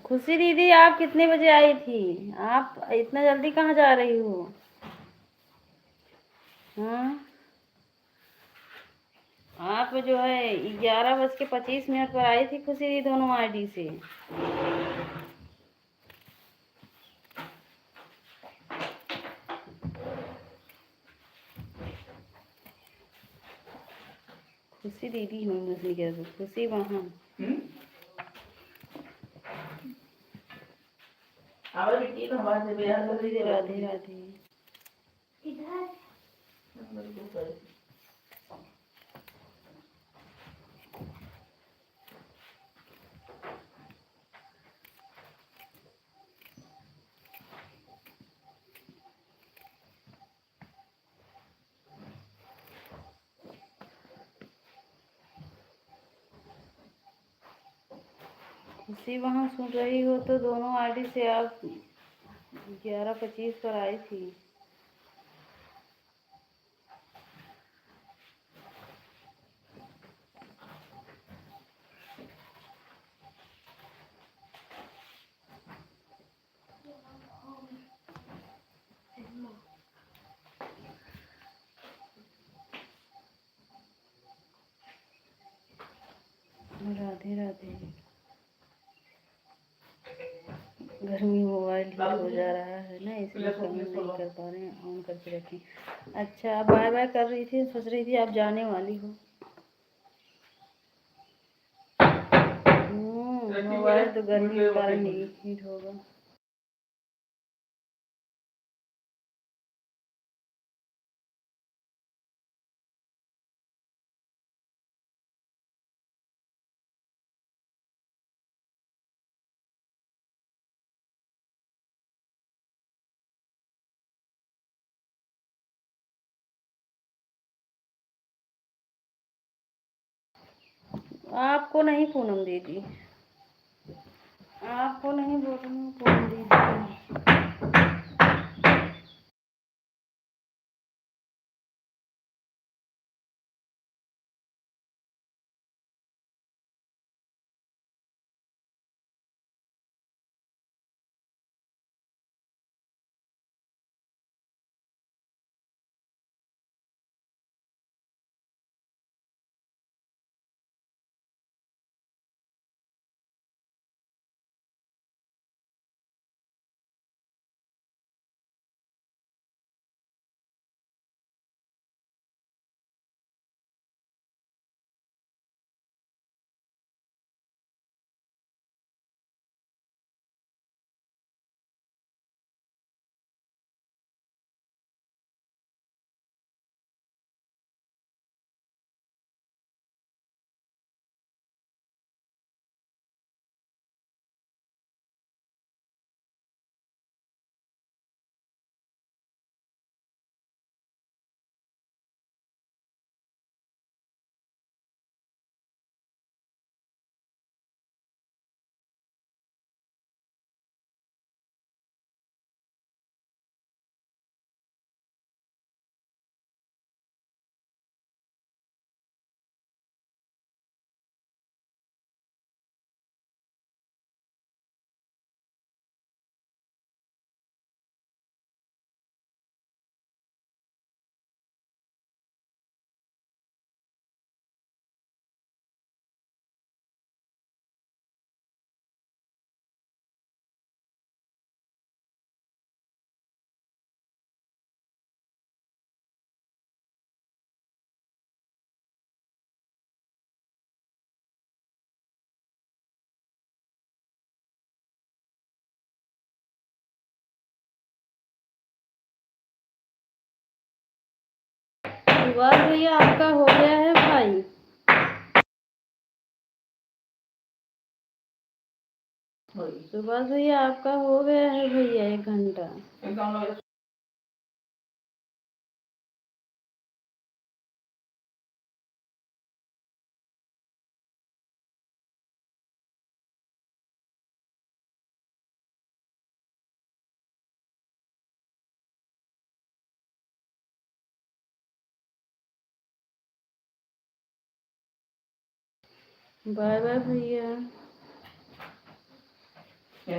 खुशी दीदी, आप कितने बजे आई थी? आप इतना जल्दी कहाँ जा रही हो? हाँ, आप जो है 11:25 पर आई थी खुशी दी, दोनों आईडी से। खुशी दीदी हूँ मुझे कह दो, खुशी वहाँ। राधे राधे राधे। खुशी वहाँ सुन रही हो तो दोनों आईडी से आप 11:25 पर आई थी। राधे राधे। गर्मी मोबाइल हीट हो जा रहा है ना, इसलिए फोन नहीं कर पा रहे हैं, ऑन करके रखें। अच्छा, आप बाय बाय कर रही थी, सोच रही थी आप जाने वाली हो। मोबाइल तो गर्मी के कारण हीट होगा। आपको नहीं पूनम दीदी, आपको नहीं बोल रही हूँ पूनम दीदी। सुभाष भैया आपका हो गया है भाई? सुभाष भैया आपका हो गया है भैया 1 घंटा। बाय बाय भैया। ये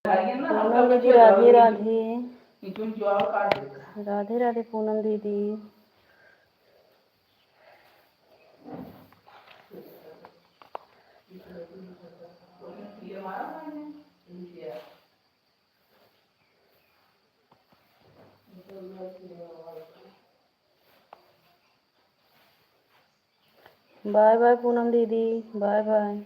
पूनम दीदी राधे राधे। काट राधे राधे पूनम दीदी। बाय बाय पूनम दीदी, बाय बाय।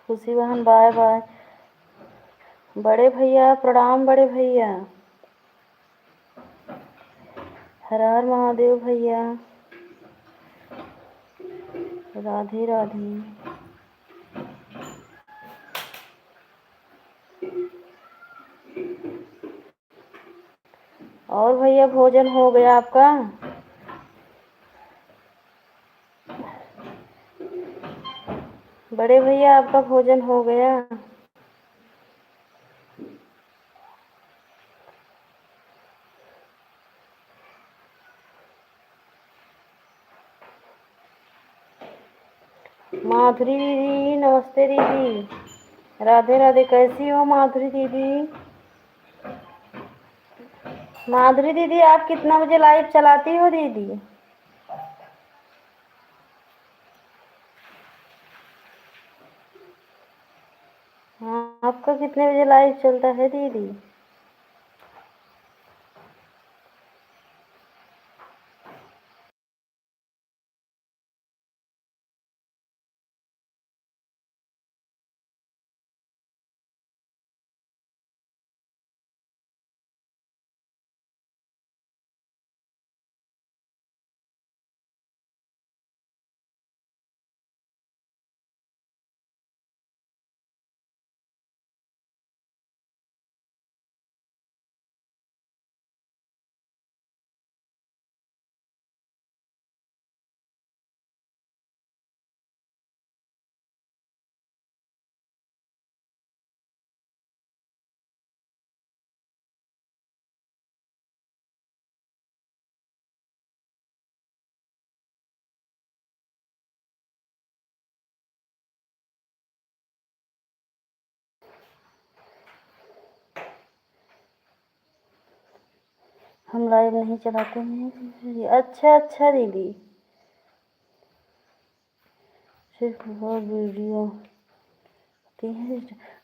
खुशी बहन बाय बाय। बड़े भैया प्रणाम, बड़े भैया। हर हर महादेव भैया। राधे राधे। और भैया भोजन हो गया आपका? बड़े भैया आपका भोजन हो गया? माधुरी दीदी नमस्ते दीदी। राधे राधे। कैसी हो माधुरी दीदी? माधुरी दीदी आप कितना बजे लाइव चलाती हो दीदी? हाँ, आपका कितने बजे लाइव चलता है दीदी? हम लाइव नहीं चलाते हैं। अच्छा अच्छा दीदी, सिर्फ वो वीडियो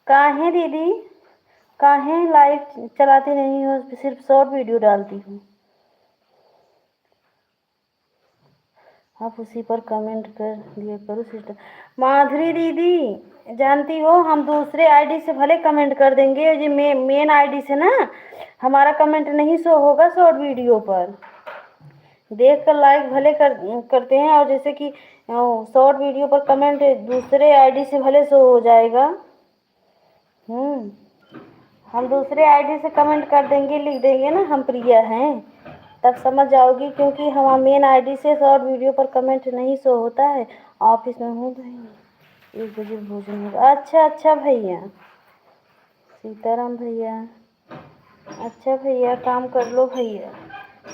काहे दीदी? काहे लाइव चलाती नहीं हो, सिर्फ शॉर्ट वीडियो डालती हूँ। आप उसी पर कमेंट कर दिया करो सिस्टर। माधुरी दीदी जानती हो, हम दूसरे आईडी से भले कमेंट कर देंगे, ये मेन आईडी से ना हमारा कमेंट नहीं शो होगा शॉर्ट वीडियो पर। देख कर लाइक भले करते हैं, और जैसे कि शॉर्ट वीडियो पर कमेंट दूसरे आईडी से भले शो हो जाएगा। हम दूसरे आईडी से कमेंट कर देंगे, लिख देंगे ना हम प्रिया हैं, तब समझ जाओगी, क्योंकि हमारा मेन आईडी से शॉर्ट वीडियो पर कमेंट नहीं शो होता है। ऑफिस में हूँ भाई, 1 बजे भोजन होगा। अच्छा भैया, सीताराम भैया, अच्छा भैया काम कर लो भैया।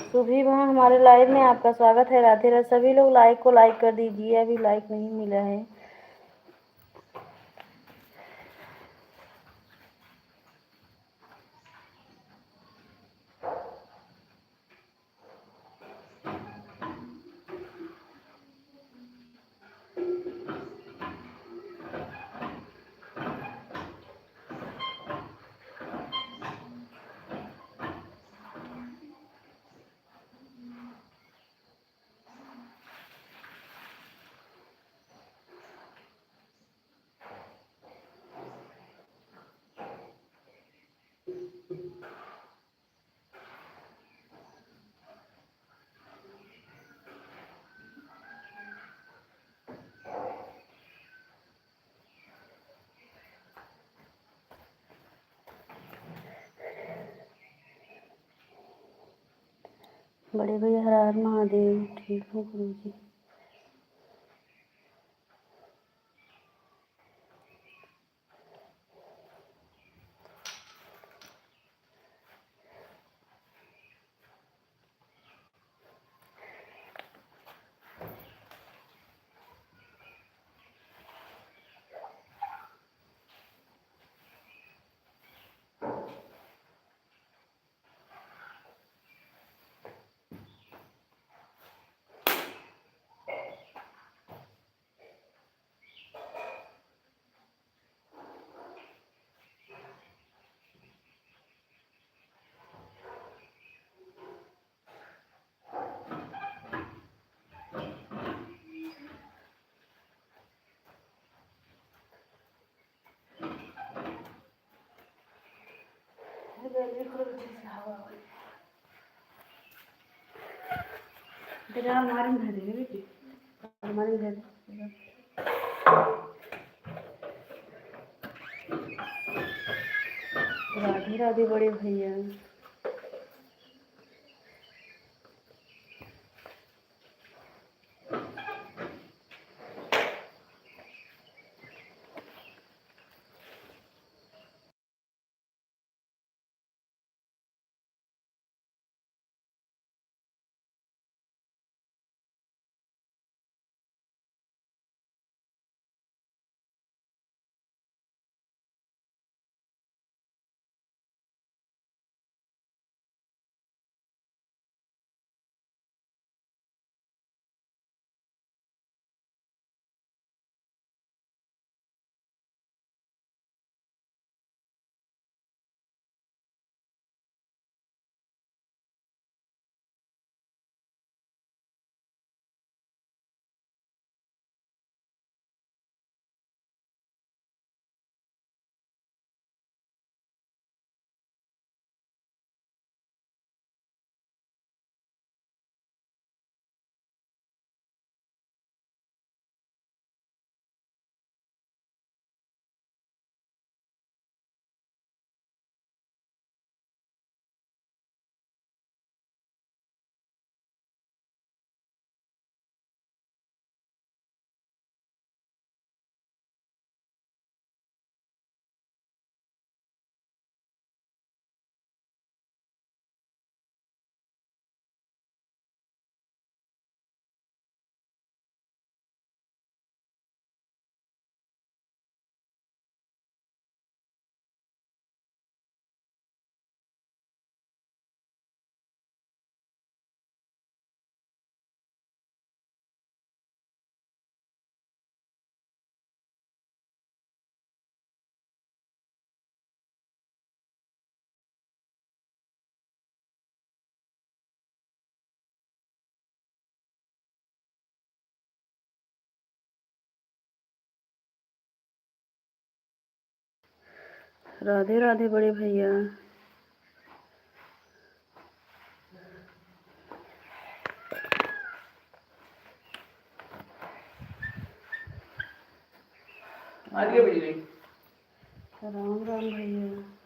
सुभी वहाँ हमारे लाइव में आपका स्वागत है। राधे राधे। सभी लोग लाइक को लाइक कर दीजिए, अभी लाइक नहीं मिला है। बड़े भैया हर हर महादेव। ठीक हूँ गुरुजी। राधे राधे बड़े भैया। राधे राधे बड़े भैया। आगे बढ़ रही। राम राम भैया।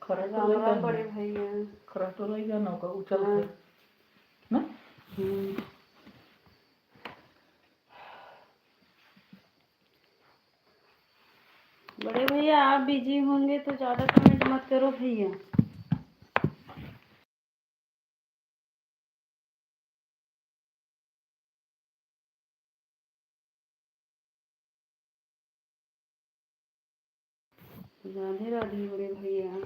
खरा तो राम नहीं राम करना बड़े भैया। खरा तो नहीं करना होगा उछल हाँ। के ना। बड़े भैया आप बिजी होंगे तो ज़्यादा कमेंट मत करो भैया। राधे राधे बड़े भैया।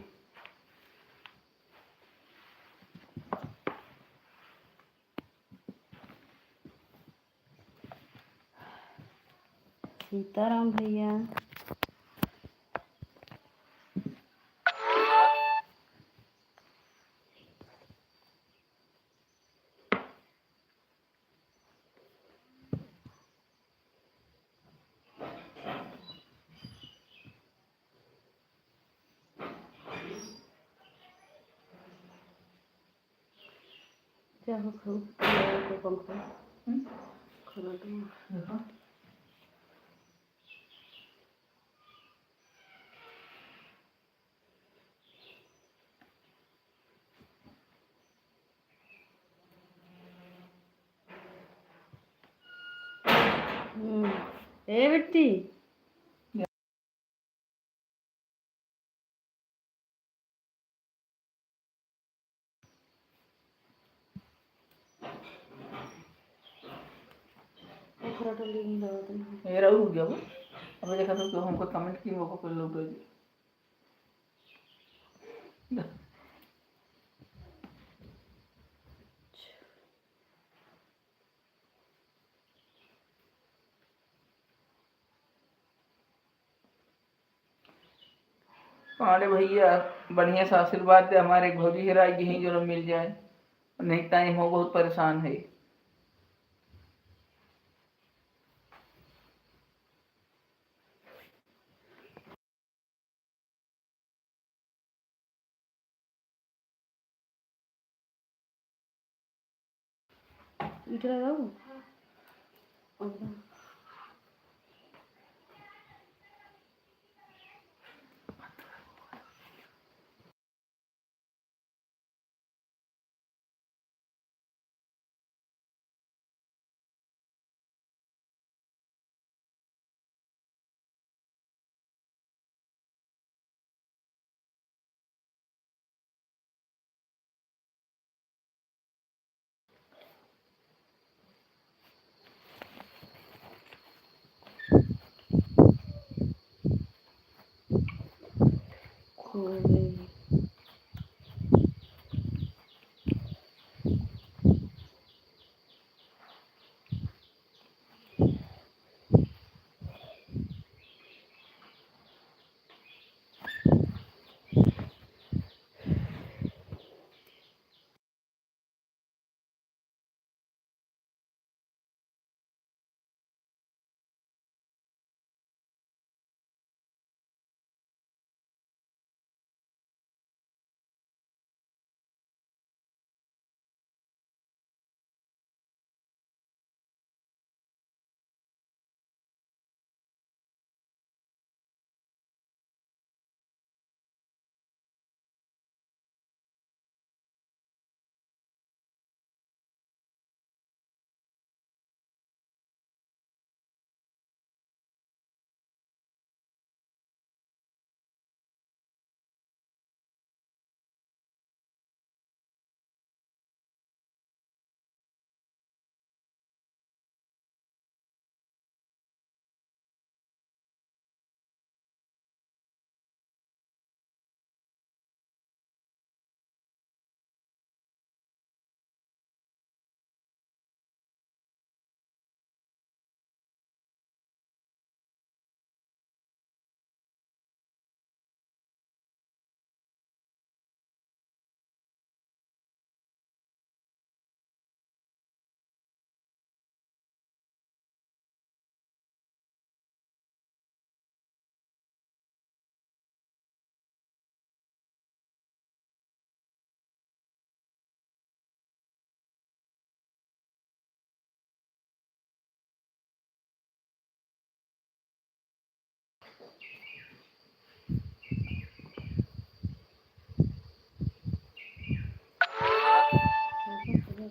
सीताराम भैया। क्या हो पंखा खड़ा देखो ए बेटी ये रहू गया वो। अब देखा तो हमको कमेंट की वो कर लो तो अरे भैया बढ़िया सा आशीर्वाद दे हमारे भौजी हेरा यहीं जो मिल जाए नहीं टाइम हो बहुत परेशान है। इधर आओ।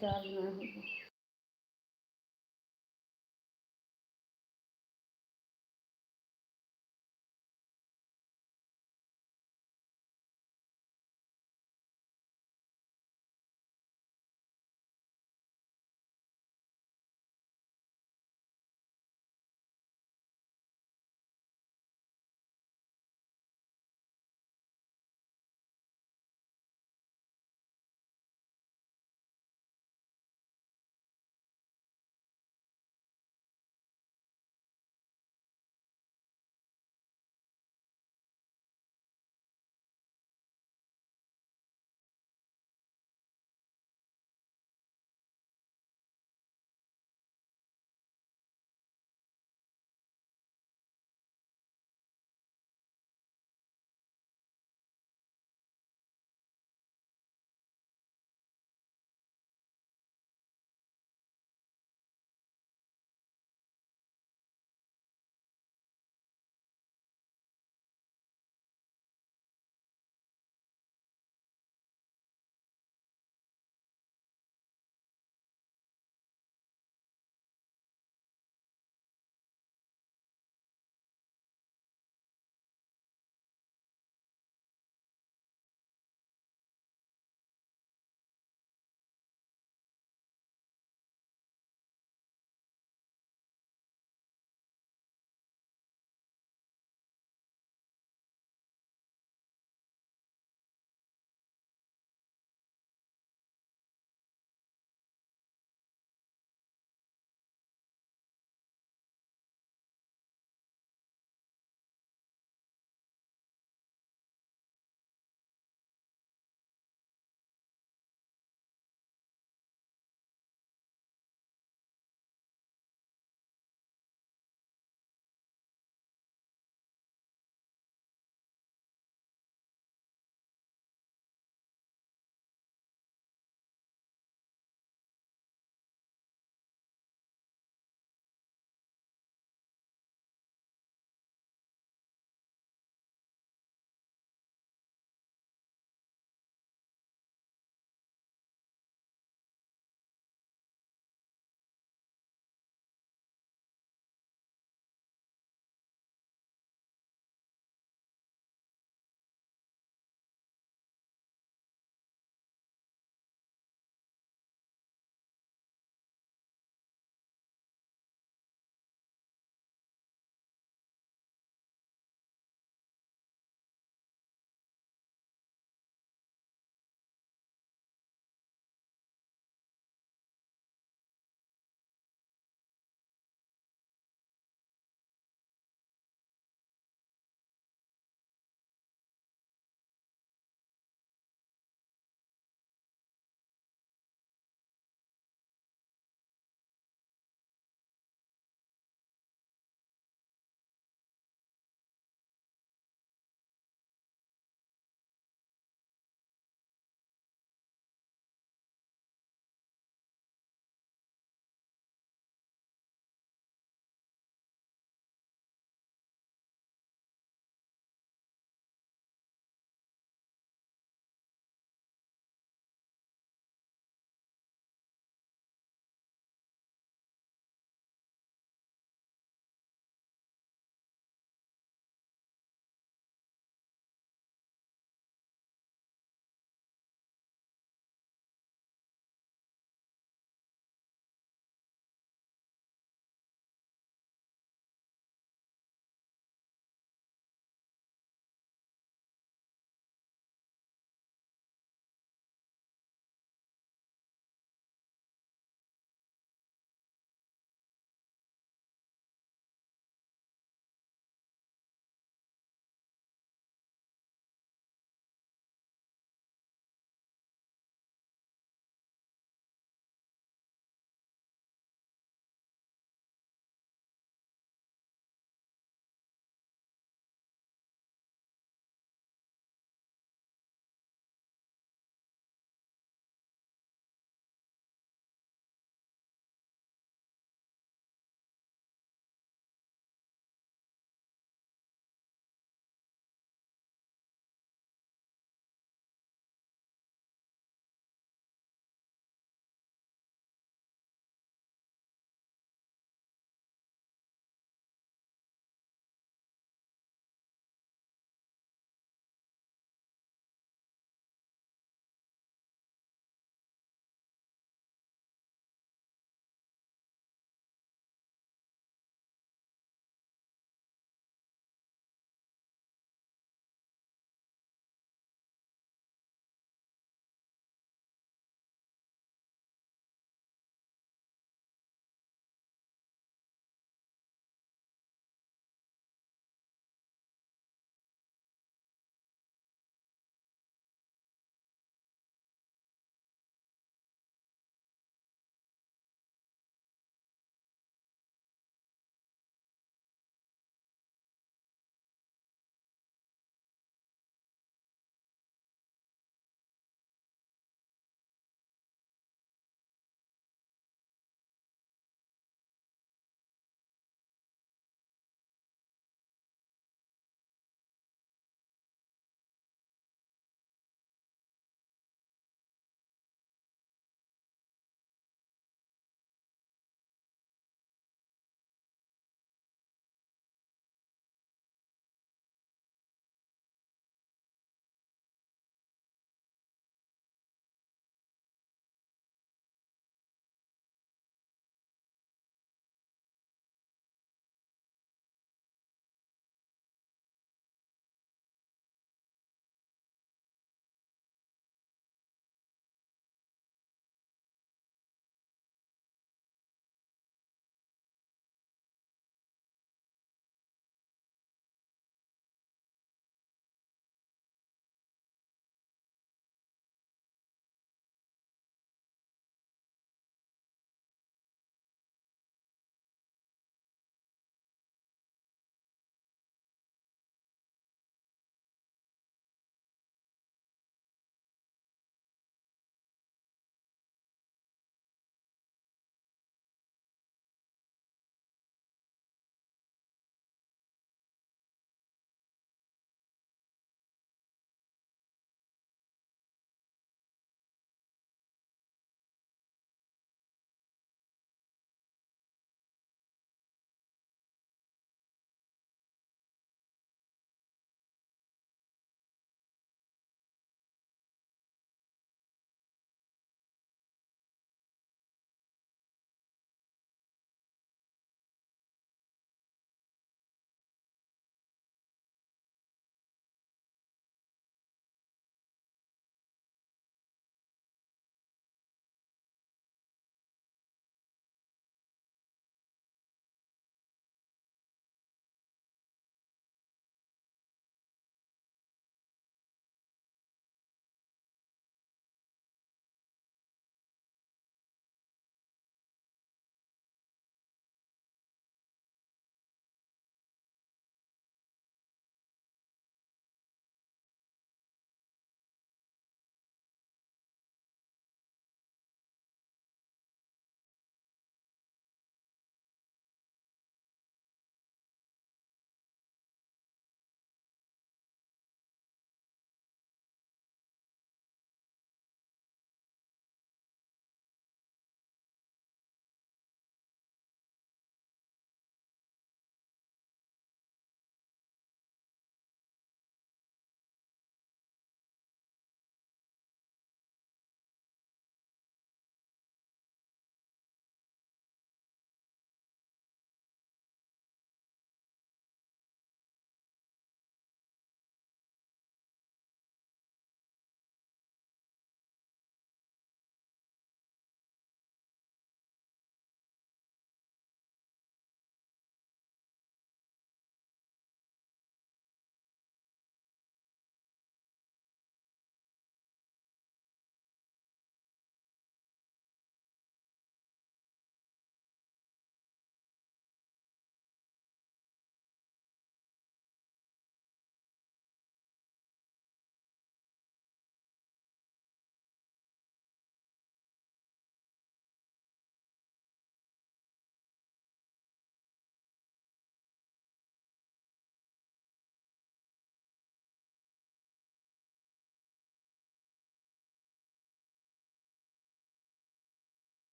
चार्ज नहीं होगा।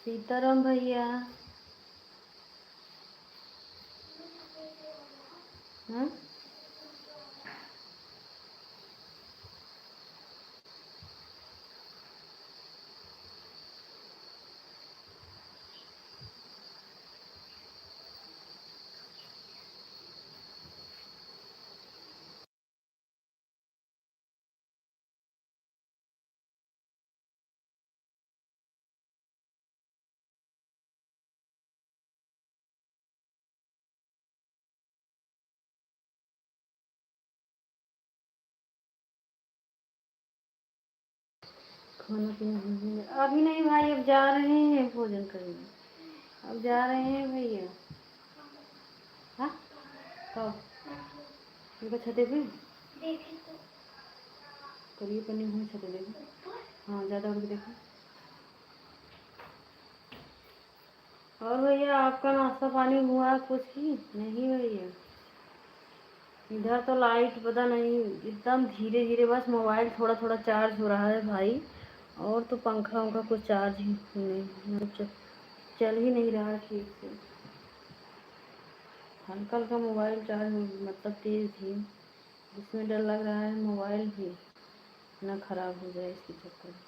सीताराम भैया। हाँ खाना पीना अभी नहीं भाई, अब जा रहे हैं भोजन करने। अब जा रहे हैं भैया। हाँ कब? उनका छते पे करिए पन्नी हुई छते देखो। हाँ ज़्यादा उड़ के देखो। और भैया आपका नाश्ता पानी हुआ कुछ ही नहीं भैया? इधर तो लाइट पता नहीं एकदम धीरे धीरे, बस मोबाइल थोड़ा थोड़ा चार्ज हो रहा है भाई। और तो पंखा वंखा कुछ चार्ज ही नहीं, मतलब चल ही नहीं रहा है ठीक से। हल्का हल्का मोबाइल चार्ज मतलब तेज़ थी, जिसमें डर लग रहा है मोबाइल भी ना ख़राब हो जाए इसके चक्कर में।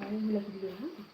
लग रही है।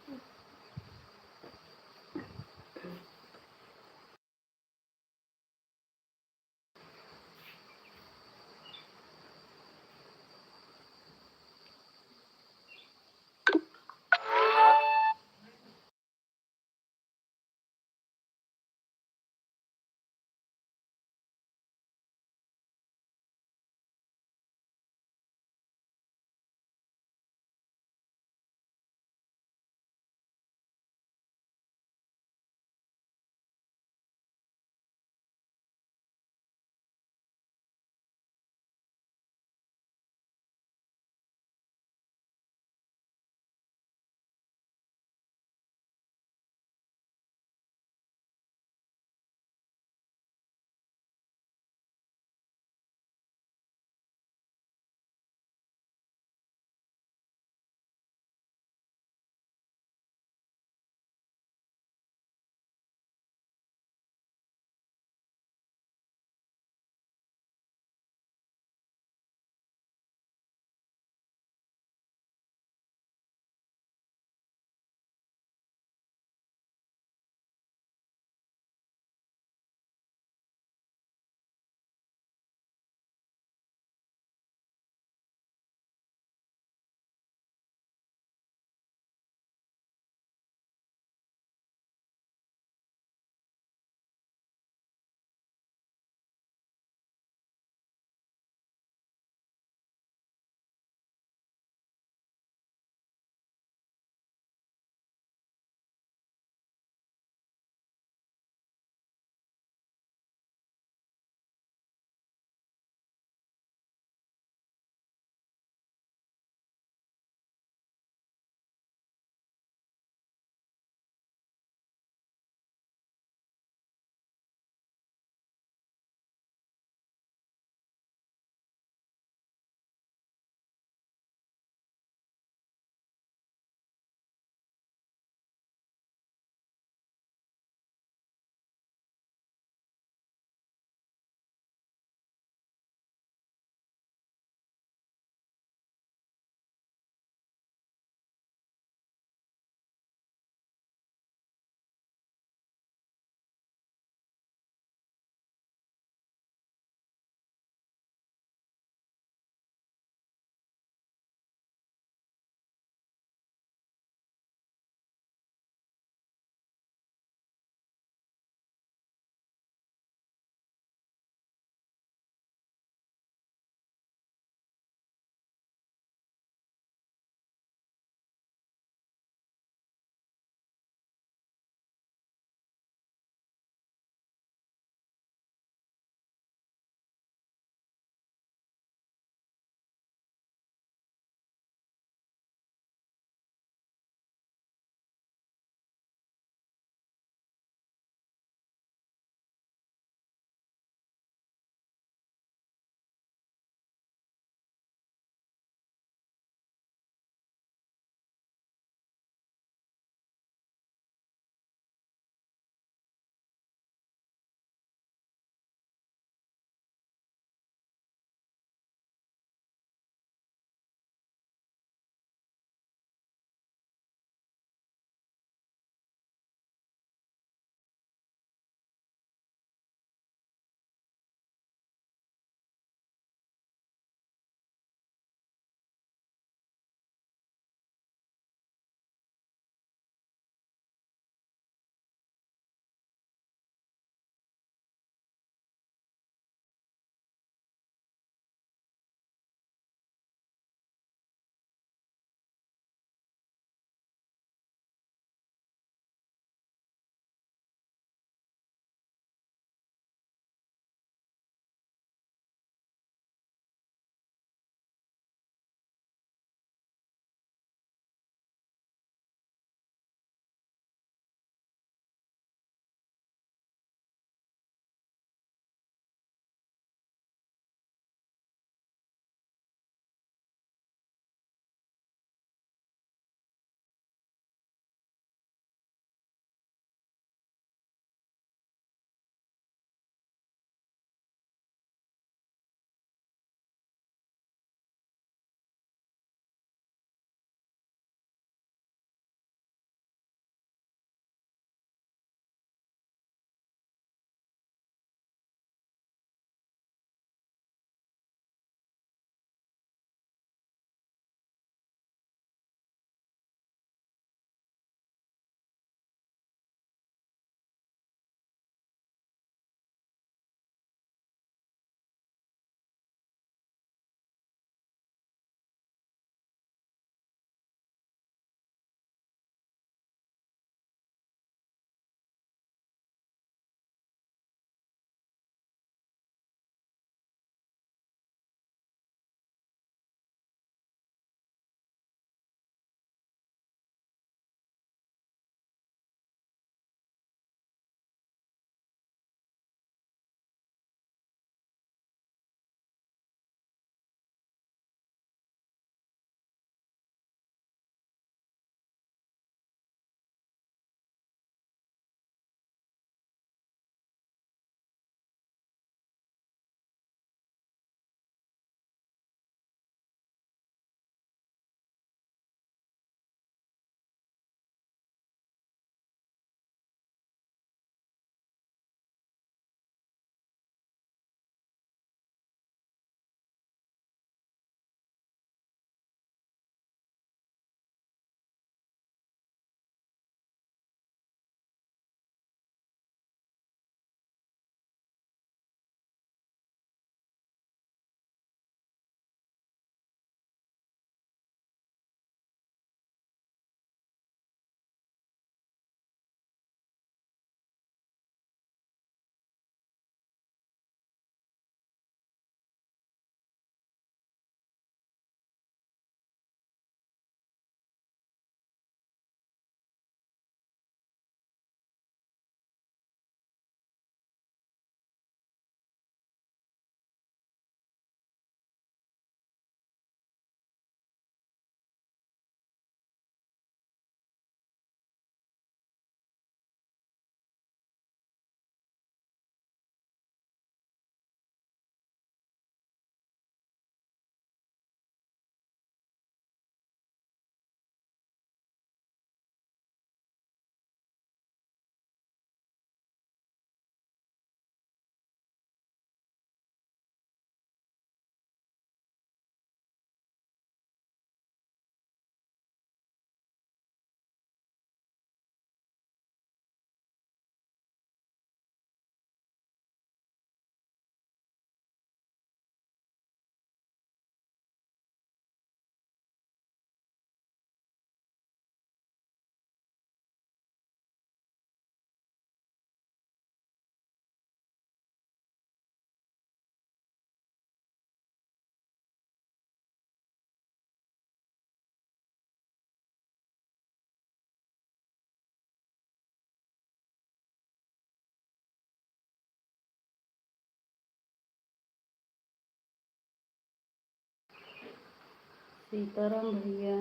सीताराम भैया।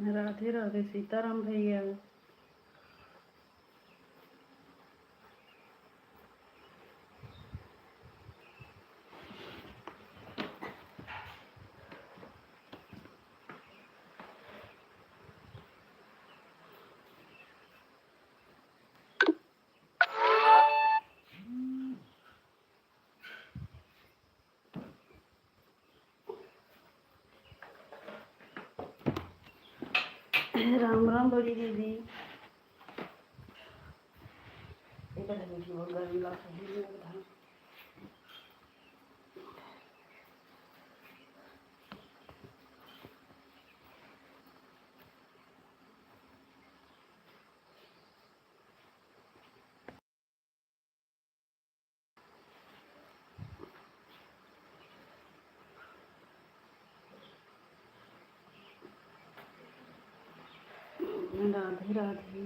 राधे राधे सीताराम भैया। राम राम बड़ी दीदी। गर्मी राधे राधे।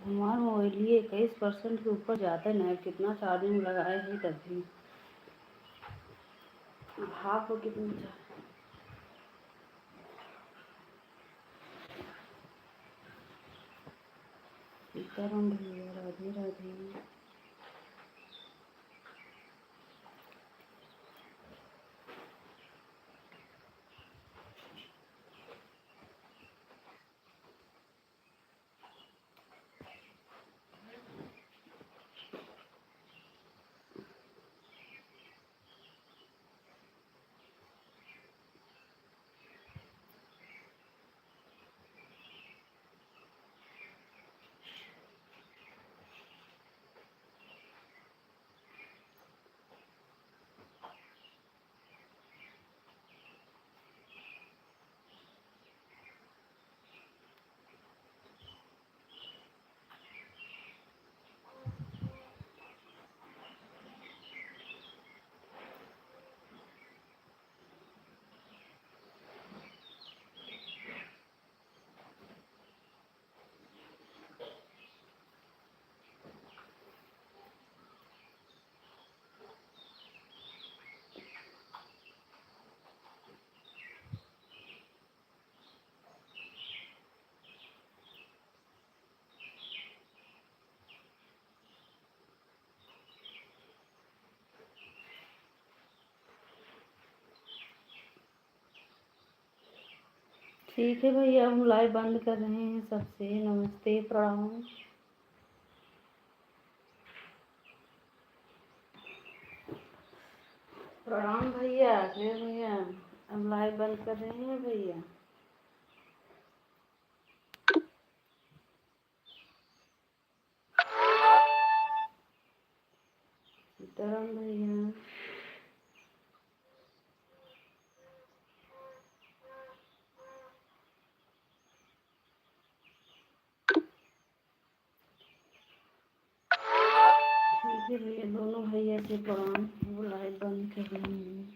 हमारा मोबाइल 21% के ऊपर जाता है ना, कितना चार्जिंग लगाए हैं तभी हाफ कितना। सीताराम भैया राधे राधे। ठीक है भैया, हम लाइव बंद कर रहे हैं। सबसे नमस्ते प्रणाम। प्रणाम भैया। फिर भैया हम लाइव बंद कर रहे हैं भैया। सीताराम भैया। ठीक है भैया, दोनों भैया से प्रणाम। वो लाइव बंद कर रहे हैं।